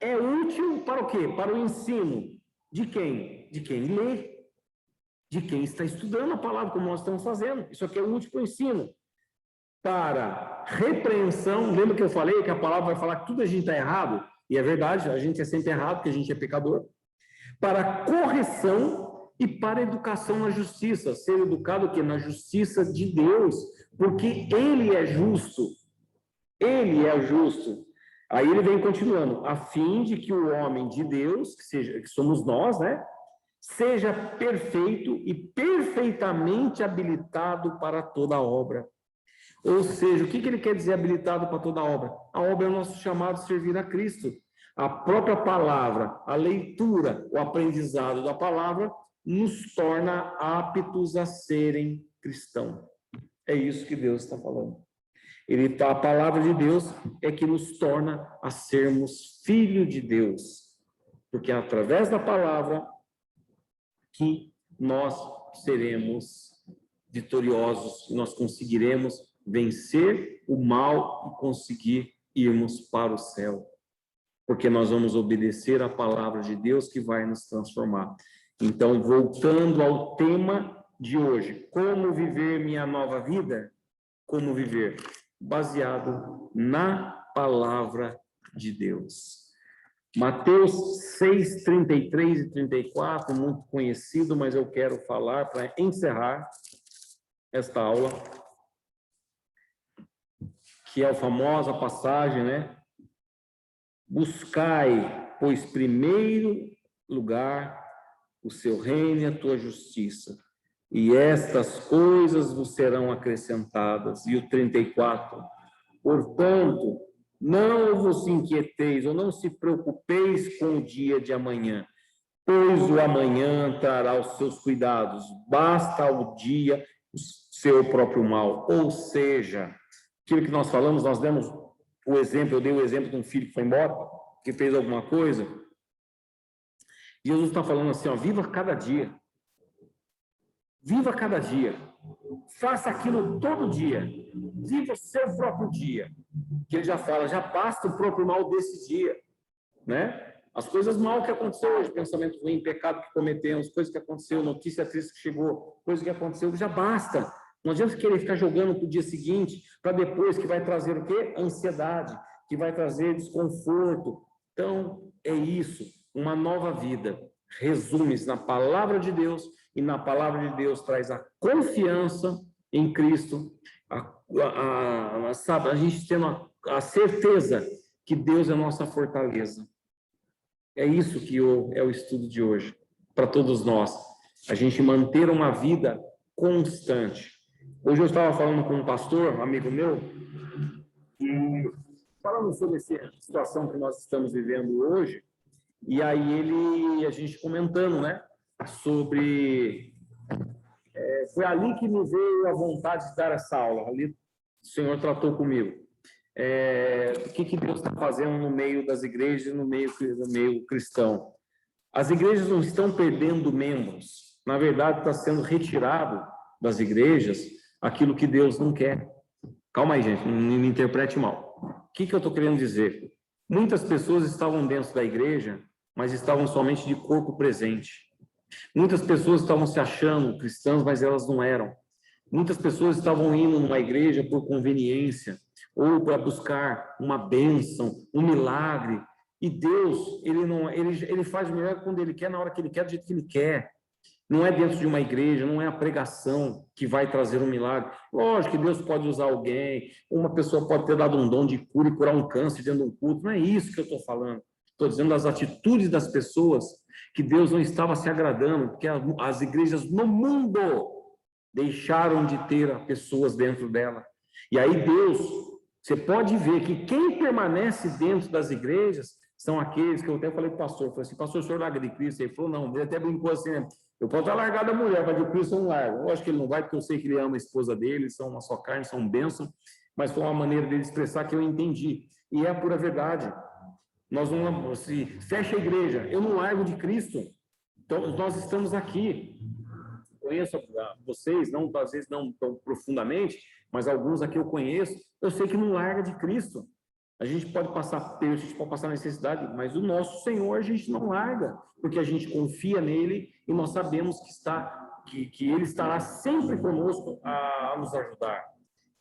É útil para o quê? Para o ensino. De quem? De quem lê. De quem está estudando a palavra, como nós estamos fazendo. Isso aqui é útil para o ensino. Para repreensão, lembra que eu falei que a palavra vai falar que tudo a gente está errado? E é verdade, a gente é sempre errado, porque a gente é pecador. Para correção e para educação na justiça. Ser educado o quê? Na justiça de Deus, porque Ele é justo. Ele é justo. Aí ele vem continuando, a fim de que o homem de Deus, que somos nós, né? Seja perfeito e perfeitamente habilitado para toda obra. Ou seja, o que ele quer dizer habilitado para toda obra? A obra é o nosso chamado de servir a Cristo. A própria palavra, a leitura, o aprendizado da palavra nos torna aptos a serem cristãos. É isso que Deus está falando. A palavra de Deus é que nos torna a sermos filhos de Deus. Porque é através da palavra que nós seremos vitoriosos, nós conseguiremos vencer o mal e conseguir irmos para o céu. Porque nós vamos obedecer a palavra de Deus que vai nos transformar. Então, voltando ao tema de hoje, como viver minha nova vida? Como viver? Baseado na palavra de Deus. Mateus 6, 33 e 34, muito conhecido, mas eu quero falar para encerrar esta aula, que é a famosa passagem, né? Buscai, pois, primeiro lugar o seu reino e a tua justiça, e estas coisas vos serão acrescentadas. E o 34, portanto, não vos inquieteis ou não se preocupeis com o dia de amanhã, pois o amanhã trará os seus cuidados, basta ao dia o seu próprio mal. Ou seja, aquilo que nós falamos, nós demos o exemplo, eu dei o exemplo de um filho que foi embora, que fez alguma coisa. Jesus está falando assim, ó, viva cada dia. Viva cada dia. Faça aquilo todo dia. Viva o seu próprio dia. Que ele já fala, já basta o próprio mal desse dia, né? As coisas mal que aconteceu hoje, pensamento ruim, pecado que cometemos, coisas que aconteceu, notícia triste que chegou, coisa que aconteceu, já basta. Não adianta querer ficar jogando para o dia seguinte, para depois, que vai trazer o quê? Ansiedade, que vai trazer desconforto. Então, é isso, uma nova vida. Resume-se na palavra de Deus, e na palavra de Deus traz a confiança em Cristo, a gente tendo a certeza que Deus é a nossa fortaleza. É isso que é o estudo de hoje, para todos nós. A gente manter uma vida constante. Hoje eu estava falando com um pastor, amigo meu, e falando sobre essa situação que nós estamos vivendo hoje, e aí a gente comentando, né, sobre... foi ali que me veio a vontade de dar essa aula, ali o Senhor tratou comigo. O que Deus está fazendo no meio das igrejas, no meio cristão. As igrejas não estão perdendo membros, na verdade está sendo retirado das igrejas aquilo que Deus não quer. Calma aí, gente, não me interprete mal. O que eu estou querendo dizer? Muitas pessoas estavam dentro da igreja, mas estavam somente de corpo presente. Muitas pessoas estavam se achando cristãs, mas elas não eram. Muitas pessoas estavam indo numa igreja por conveniência, ou para buscar uma bênção, um milagre. E Deus, ele faz o milagre quando ele quer, na hora que ele quer, do jeito que ele quer. Não é dentro de uma igreja, não é a pregação que vai trazer um milagre. Lógico que Deus pode usar alguém, uma pessoa pode ter dado um dom de cura e curar um câncer dentro de um culto. Não é isso que eu estou falando. Estou dizendo das atitudes das pessoas, que Deus não estava se agradando, porque as igrejas no mundo deixaram de ter pessoas dentro dela. E aí Deus, você pode ver que quem permanece dentro das igrejas são aqueles que eu até falei para o pastor, falei assim, pastor, o senhor larga de Cristo? Ele falou, não, ele até brincou assim, né? Eu posso estar largado da mulher, mas de Cristo eu não largo. Eu acho que ele não vai, porque eu sei que ele ama a esposa dele, são uma só carne, são bênção, mas foi uma maneira dele expressar que eu entendi. E é a pura verdade. Nós não, se fecha a igreja, eu não largo de Cristo. Então, nós estamos aqui. Conheço vocês, não, às vezes não tão profundamente, mas alguns aqui eu conheço, eu sei que não larga de Cristo. A gente pode passar perto, a gente pode passar necessidade, mas o nosso Senhor a gente não larga, porque a gente confia nele e nós sabemos que ele estará sempre conosco a nos ajudar.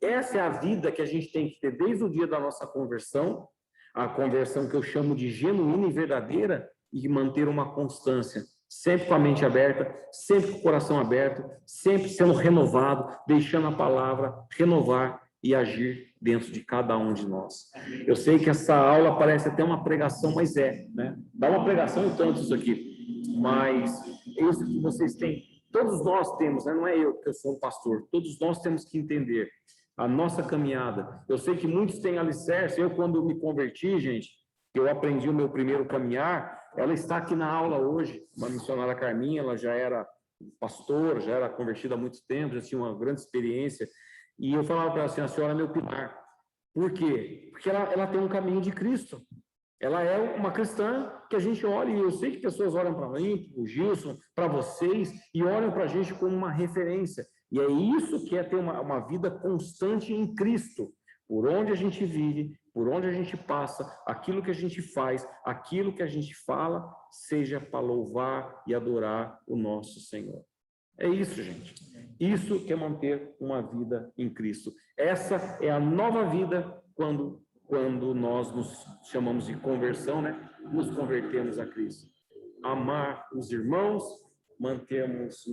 Essa é a vida que a gente tem que ter desde o dia da nossa conversão, a conversão que eu chamo de genuína e verdadeira, e manter uma constância, sempre com a mente aberta, sempre com o coração aberto, sempre sendo renovado, deixando a palavra renovar e agir dentro de cada um de nós. Eu sei que essa aula parece até uma pregação, mas né? Dá uma pregação e tanto isso aqui, mas é isso que vocês têm, todos nós temos, né? Não é eu que eu sou um pastor, todos nós temos que entender a nossa caminhada. Eu sei que muitos têm alicerce. Eu, quando me converti, gente, eu aprendi o meu primeiro caminhar, ela está aqui na aula hoje, uma missionária Carminha, ela já era pastora, já era convertida há muito tempo, já tinha uma grande experiência, e eu falava para ela assim, a senhora é meu pilar. Por quê? Porque ela tem um caminho de Cristo. Ela é uma cristã que a gente olha, e eu sei que pessoas olham para mim, para o Gilson, para vocês, e olham para a gente como uma referência. E é isso que é ter uma vida constante em Cristo. Por onde a gente vive, por onde a gente passa, aquilo que a gente faz, aquilo que a gente fala, seja para louvar e adorar o nosso Senhor. É isso, gente. Isso que é manter uma vida em Cristo. Essa é a nova vida quando nós nos chamamos de conversão, né? Nos convertemos a Cristo. Amar os irmãos, mantermos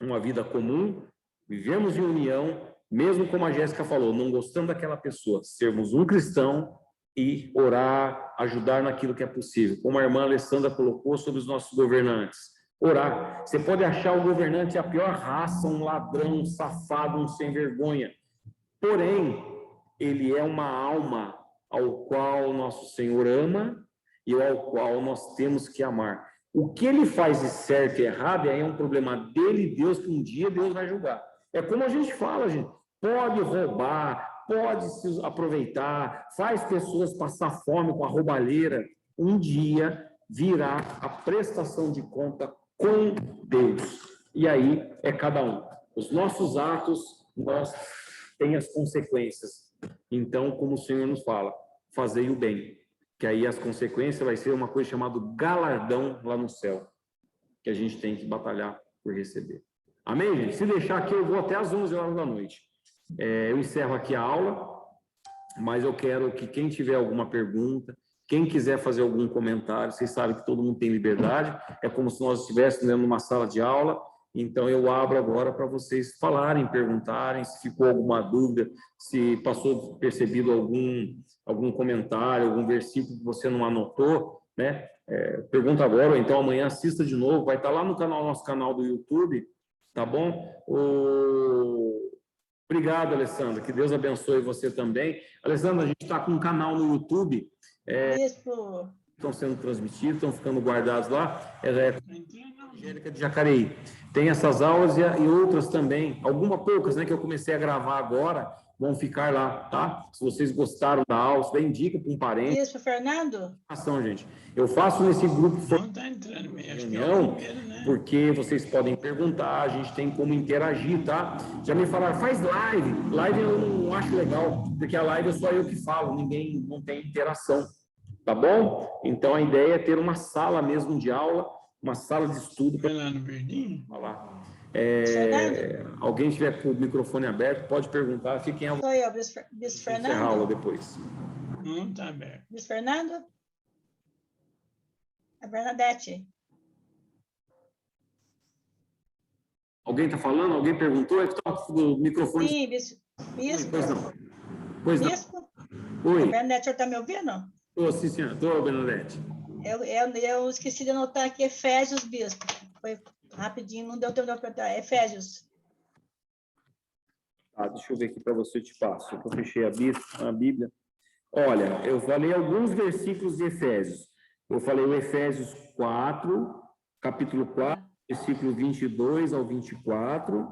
uma vida comum, vivemos em união, mesmo como a Jéssica falou, não gostando daquela pessoa, sermos um cristão, e orar, ajudar naquilo que é possível. Como a irmã Alessandra colocou sobre os nossos governantes. Orar. Você pode achar o governante a pior raça, um ladrão, um safado, um sem vergonha. Porém, ele é uma alma ao qual nosso Senhor ama e ao qual nós temos que amar. O que ele faz de certo e errado aí é um problema dele e Deus, que um dia Deus vai julgar. É como a gente fala, gente. Pode roubar, pode se aproveitar, faz pessoas passar fome com a roubalheira. Um dia virá a prestação de conta com Deus. E aí é cada um. Os nossos atos, nós têm as consequências. Então, como o Senhor nos fala, fazei o bem. Que aí as consequências vai ser uma coisa chamada galardão lá no céu, que a gente tem que batalhar por receber. Amém, gente? Se deixar aqui, eu vou até às 11 horas da noite. Eu encerro aqui a aula, mas eu quero que quem tiver alguma pergunta, quem quiser fazer algum comentário, vocês sabem que todo mundo tem liberdade, é como se nós estivéssemos dentro de uma sala de aula, então eu abro agora para vocês falarem, perguntarem, se ficou alguma dúvida, se passou percebido algum comentário, algum versículo que você não anotou, né? Pergunta agora, ou então amanhã assista de novo, vai estar lá no nosso canal do YouTube, tá bom? Obrigado, Alessandra, que Deus abençoe você também. Alessandra, a gente está com um canal no YouTube, estão sendo transmitidos, estão ficando guardados lá, Angélica de Jacareí. Tem essas aulas e outras também, poucas, né, que eu comecei a gravar agora, vão ficar lá, tá? Se vocês gostaram da aula, se der, indica para um parente. Isso, Fernando? Ação, gente. Eu faço nesse grupo Não está entrando, reunião, porque vocês podem perguntar, a gente tem como interagir, tá? Já me falaram, faz live. Live eu não acho legal, porque a live é só eu que falo, ninguém não tem interação, tá bom? Então a ideia é ter uma sala mesmo de aula, uma sala de estudo. Vai lá no verdinho? Falar. Alguém tiver com o microfone aberto, pode perguntar. Fiquem à vontade. Sou eu, Bis Fernando. Encerrar a aula depois. Não está aberto. Bis Fernando? A Bernadette. Alguém está falando? Alguém perguntou? É que está o microfone. Sim, Bispo. Pois não. Pois não. Bispo? Oi. Bernadette, o senhor está me ouvindo? Estou, sim, senhora. Estou, Bernadette. Eu esqueci de anotar aqui Efésios, Bispo. Foi rapidinho, não deu tempo de apertar. Efésios. Deixa eu ver aqui para você, eu te passo. Eu fechei a Bíblia. Olha, eu falei alguns versículos de Efésios. Eu falei o Efésios 4, capítulo 4, versículo 22 ao 24.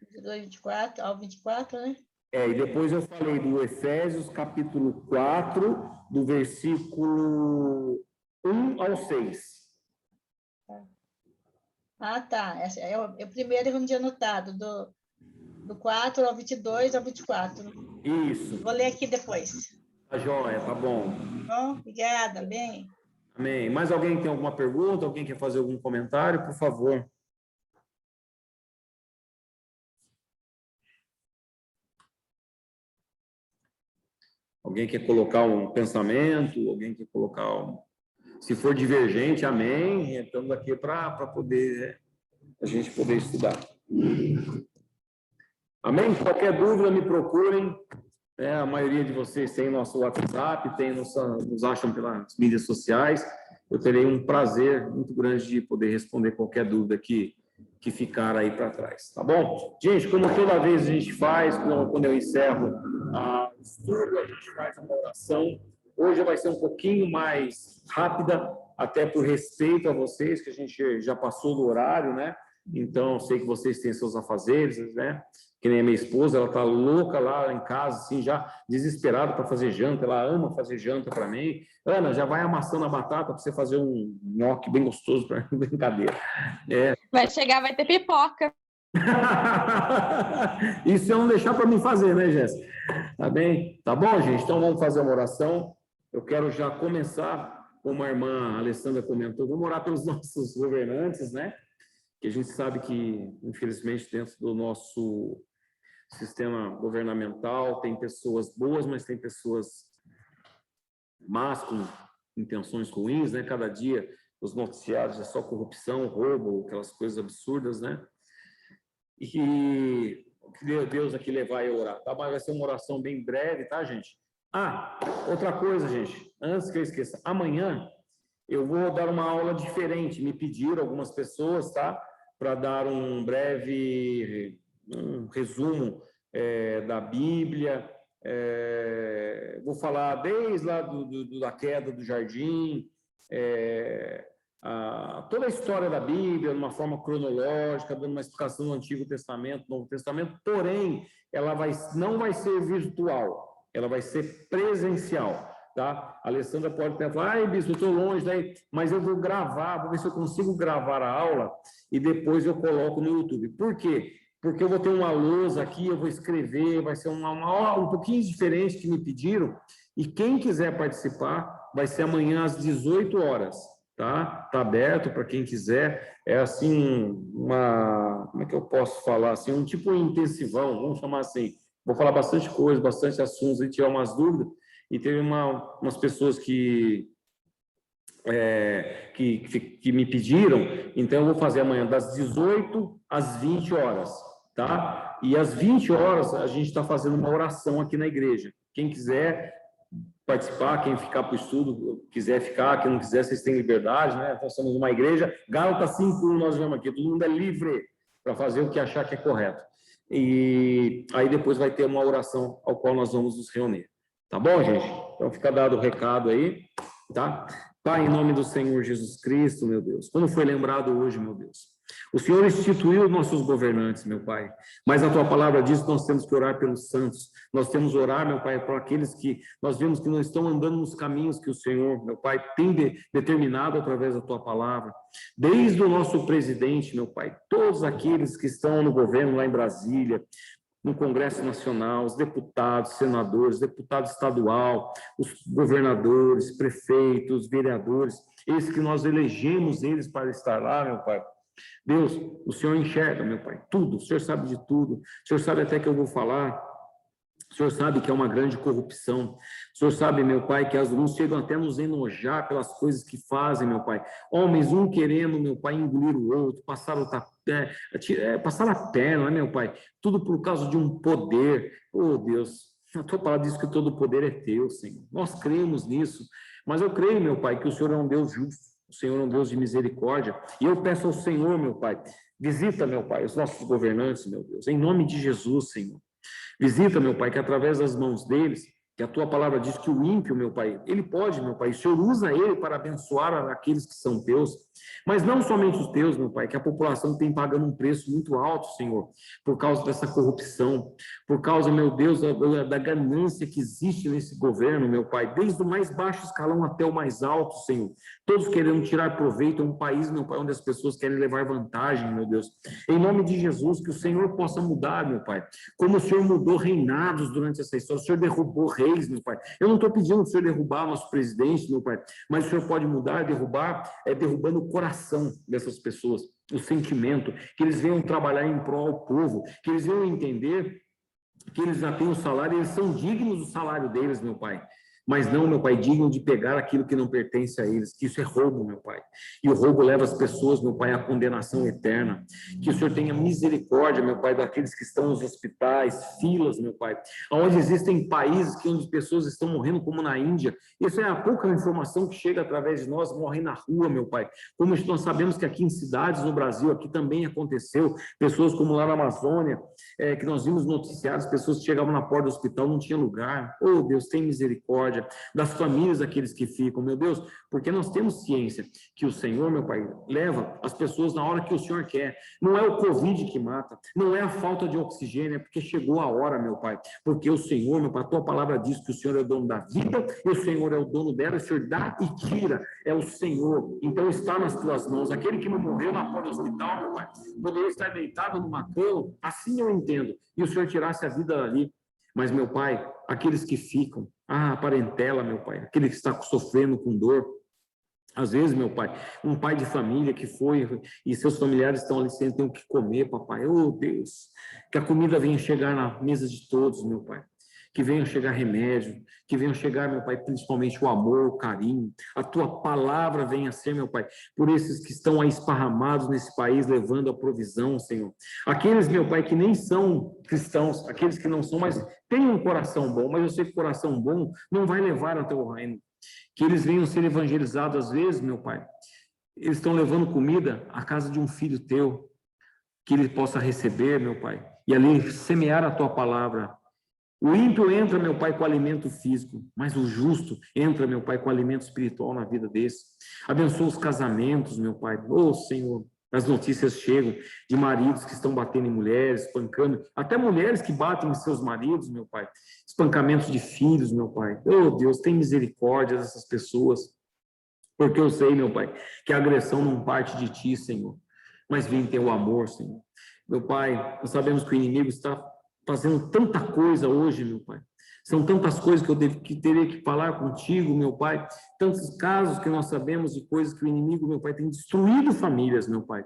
22, 24, ao 24, né? E depois eu falei do Efésios, capítulo 4, do versículo 1 ao 6. Tá. Essa é o primeiro que eu não tinha anotado, do 4 ao 22 ao 24. Isso. Vou ler aqui depois. Tá joia, tá bom. Bom, obrigada, bem. Amém. Mais alguém tem alguma pergunta? Alguém quer fazer algum comentário? Por favor. Alguém quer colocar um pensamento? Alguém quer colocar Se for divergente, amém. Estamos aqui para poder a gente poder estudar. Amém? Qualquer dúvida, me procurem. A maioria de vocês tem nosso WhatsApp, nos acham pelas mídias sociais. Eu terei um prazer muito grande de poder responder qualquer dúvida que ficar aí para trás, tá bom? Gente, como toda vez a gente faz, quando eu encerro o estudo, a gente faz uma oração. Hoje vai ser um pouquinho mais rápida, até por respeito a vocês, que a gente já passou do horário, né? Então, sei que vocês têm seus afazeres, né? Que nem a minha esposa, ela tá louca lá em casa, assim, já desesperada para fazer janta. Ela ama fazer janta para mim. Ana, já vai amassando a batata para você fazer um nhoque bem gostoso para brincadeira. Vai chegar, vai ter pipoca. Isso eu não deixar para mim fazer, né, Jéssica? Tá bem? Tá bom, gente? Então vamos fazer uma oração. Eu quero já começar, como a irmã Alessandra comentou, vamos orar pelos nossos governantes, né? Que a gente sabe que, infelizmente, dentro do nosso sistema governamental tem pessoas boas, mas tem pessoas más com intenções ruins, né? Cada dia os noticiários é só corrupção, roubo, aquelas coisas absurdas, né? E que Deus aqui levar a orar, tá? Mas vai ser uma oração bem breve, tá, gente? Ah, outra coisa, gente, antes que eu esqueça, amanhã eu vou dar uma aula diferente. Me pediram algumas pessoas, tá? Para dar um breve resumo da Bíblia. Vou falar desde lá da queda do jardim, toda a história da Bíblia, de uma forma cronológica, dando uma explicação do Antigo Testamento, Novo Testamento, porém, ela não vai ser virtual, ela vai ser presencial. Tá? A Alessandra pode até falar, ai, bispo, eu estou longe, daí, mas eu vou gravar, vou ver se eu consigo gravar a aula e depois eu coloco no YouTube. Por quê? Porque eu vou ter uma lousa aqui, eu vou escrever, vai ser uma aula um pouquinho diferente que me pediram, e quem quiser participar, vai ser amanhã às 18 horas, tá? Tá aberto para quem quiser, é assim, como é que eu posso falar, assim, um tipo intensivão, vamos chamar assim, vou falar bastante coisa, bastante assuntos, e tirar umas dúvidas, e teve umas pessoas que me pediram, então eu vou fazer amanhã das 18 às 20 horas, tá? E às 20 horas a gente está fazendo uma oração aqui na igreja. Quem quiser participar, quem ficar para o estudo, quiser ficar, quem não quiser, vocês têm liberdade, né? Nós somos uma igreja, Gálatas 5:1 nós vemos aqui, todo mundo é livre para fazer o que achar que é correto. E aí depois vai ter uma oração ao qual nós vamos nos reunir. Tá bom, gente? Então fica dado o recado aí, tá? Pai, em nome do Senhor Jesus Cristo, meu Deus, como foi lembrado hoje, meu Deus, o Senhor instituiu nossos governantes, meu Pai, mas a Tua palavra diz que nós temos que orar pelos santos, nós temos que orar, meu Pai, por aqueles que nós vemos que não estão andando nos caminhos que o Senhor, meu Pai, tem determinado através da Tua palavra, desde o nosso presidente, meu Pai, todos aqueles que estão no governo lá em Brasília, no Congresso Nacional, os deputados, senadores, deputado estadual, os governadores, prefeitos, vereadores, esses que nós elegemos eles para estar lá, meu Pai. Deus, o Senhor enxerga, meu Pai, tudo, o Senhor sabe de tudo, o Senhor sabe até que eu vou falar, o Senhor sabe que é uma grande corrupção, o Senhor sabe, meu Pai, que alguns chegam até a nos enojar pelas coisas que fazem, meu Pai. Homens, um querendo, meu Pai, engolir o outro, passar a perna, né, meu Pai? Tudo por causa de um poder. Oh, Deus, a Tua palavra diz que todo o poder é Teu, Senhor. Nós cremos nisso, mas eu creio, meu Pai, que o Senhor é um Deus justo, o Senhor é um Deus de misericórdia, e eu peço ao Senhor, meu Pai, visita, meu Pai, os nossos governantes, meu Deus, em nome de Jesus, Senhor. Visita, meu Pai, que através das mãos deles, que a Tua palavra diz que o ímpio, meu Pai, ele pode, meu Pai, o Senhor usa ele para abençoar aqueles que são Teus, mas não somente os Teus, meu Pai, que a população tem pagando um preço muito alto, Senhor, por causa dessa corrupção, por causa, meu Deus, da ganância que existe nesse governo, meu Pai, desde o mais baixo escalão até o mais alto, Senhor, todos querendo tirar proveito, é um país, meu Pai, onde as pessoas querem levar vantagem, meu Deus, em nome de Jesus, que o Senhor possa mudar, meu Pai, como o Senhor mudou reinados durante essa história, o Senhor derrubou reis, meu Pai, eu não estou pedindo o Senhor derrubar nosso presidente, meu Pai, mas o Senhor pode mudar, derrubando o coração dessas pessoas, o sentimento, que eles venham trabalhar em prol ao povo, que eles venham entender que eles já têm o salário, eles são dignos do salário deles, meu Pai. Mas não, meu Pai, digno de pegar aquilo que não pertence a eles, que isso é roubo, meu Pai. E o roubo leva as pessoas, meu Pai, à condenação eterna. Que o Senhor tenha misericórdia, meu Pai, daqueles que estão nos hospitais, filas, meu Pai, onde existem países onde pessoas estão morrendo, como na Índia. Isso é a pouca informação que chega através de nós, morrem na rua, meu Pai. Como nós sabemos que aqui em cidades no Brasil, aqui também aconteceu, pessoas como lá na Amazônia, que nós vimos noticiados, pessoas que chegavam na porta do hospital, não tinha lugar. Oh, Deus, tem misericórdia das famílias daqueles que ficam, meu Deus, porque nós temos ciência que o Senhor, meu Pai, leva as pessoas na hora que o Senhor quer. Não é o Covid que mata, não é a falta de oxigênio, é porque chegou a hora, meu Pai, porque o Senhor, meu Pai, a Tua palavra diz que o Senhor é o dono da vida e o Senhor é o dono dela, o Senhor dá e tira, é o Senhor, então está nas Tuas mãos. Aquele que não morreu na porta do hospital, meu Pai, poderia estar deitado numa cama, assim eu entendo, e o Senhor tirasse a vida ali. Mas, meu Pai, aqueles que ficam, a parentela, meu Pai, aquele que está sofrendo com dor, às vezes, meu Pai, um pai de família que foi e seus familiares estão ali sem ter o que comer, papai, oh Deus, que a comida venha chegar na mesa de todos, meu Pai, que venha chegar remédio, que venha chegar, meu Pai, principalmente o amor, o carinho, a tua palavra venha ser, meu Pai, por esses que estão aí esparramados nesse país, levando a provisão, Senhor. Aqueles, meu Pai, que nem são cristãos, aqueles que não são, mas têm um coração bom, mas eu sei que o coração bom não vai levar ao teu reino. Que eles venham ser evangelizados às vezes, meu Pai. Eles estão levando comida à casa de um filho teu, que ele possa receber, meu Pai, e ali semear a tua palavra. O ímpio entra, meu Pai, com alimento físico, mas o justo entra, meu Pai, com alimento espiritual na vida desse. Abençoa os casamentos, meu Pai. Ô, Senhor, as notícias chegam de maridos que estão batendo em mulheres, espancando, até mulheres que batem em seus maridos, meu Pai. Espancamentos de filhos, meu Pai. Ô, Deus, tem misericórdia dessas pessoas, porque eu sei, meu Pai, que a agressão não parte de Ti, Senhor, mas vem ter o amor, Senhor. Meu Pai, nós sabemos que o inimigo está fazendo tanta coisa hoje, meu Pai. São tantas coisas que eu teria que falar contigo, meu Pai. Tantos casos que nós sabemos de coisas que o inimigo, meu Pai, tem destruído famílias, meu Pai.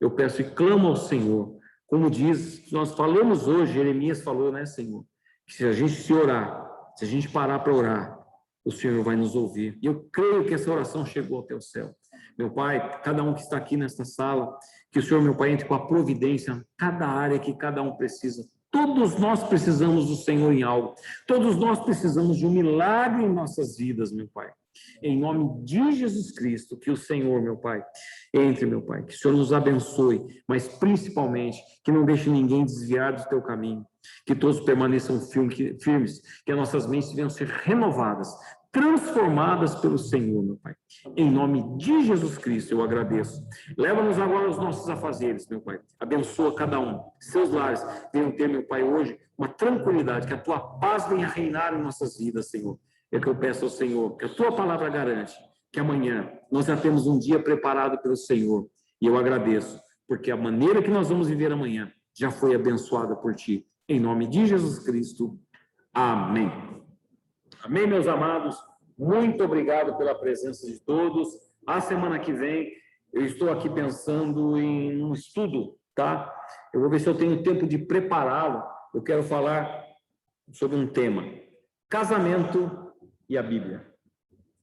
Eu peço e clamo ao Senhor. Como diz, nós falamos hoje, Jeremias falou, né, Senhor? Que se a gente se orar, se a gente parar para orar, o Senhor vai nos ouvir. E eu creio que essa oração chegou até o céu. Meu Pai, cada um que está aqui nesta sala, que o Senhor, meu Pai, entre com a providência, cada área que cada um precisa. Todos nós precisamos do Senhor em algo. Todos nós precisamos de um milagre em nossas vidas, meu Pai. Em nome de Jesus Cristo, que o Senhor, meu Pai, entre, meu Pai. Que o Senhor nos abençoe, mas principalmente que não deixe ninguém desviar do teu caminho. Que todos permaneçam firmes, que as nossas mentes venham ser renovadas, transformadas pelo Senhor, meu Pai. Em nome de Jesus Cristo, eu agradeço. Leva-nos agora aos nossos afazeres, meu Pai. Abençoa cada um. Seus lares venham ter, meu Pai, hoje uma tranquilidade, que a Tua paz venha reinar em nossas vidas, Senhor. É o que eu peço ao Senhor, que a Tua palavra garante que amanhã nós já temos um dia preparado pelo Senhor. E eu agradeço, porque a maneira que nós vamos viver amanhã já foi abençoada por Ti. Em nome de Jesus Cristo. Amém. Amém, meus amados? Muito obrigado pela presença de todos. A semana que vem, eu estou aqui pensando em um estudo, tá? Eu vou ver se eu tenho tempo de prepará-lo. Eu quero falar sobre um tema: casamento e a Bíblia.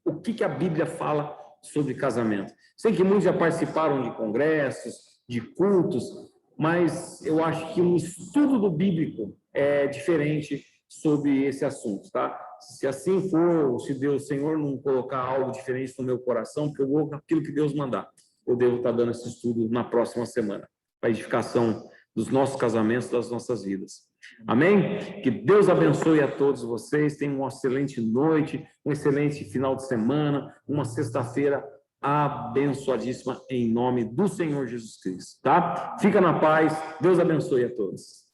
O que a Bíblia fala sobre casamento? Sei que muitos já participaram de congressos, de cultos, mas eu acho que um estudo do bíblico é diferente sobre esse assunto, tá? Se assim for, se Deus, Senhor, não colocar algo diferente no meu coração, porque eu vou aquilo que Deus mandar, eu devo estar dando esse estudo na próxima semana, para a edificação dos nossos casamentos, das nossas vidas. Amém? Que Deus abençoe a todos vocês, tenham uma excelente noite, um excelente final de semana, uma sexta-feira abençoadíssima em nome do Senhor Jesus Cristo, tá? Fica na paz, Deus abençoe a todos.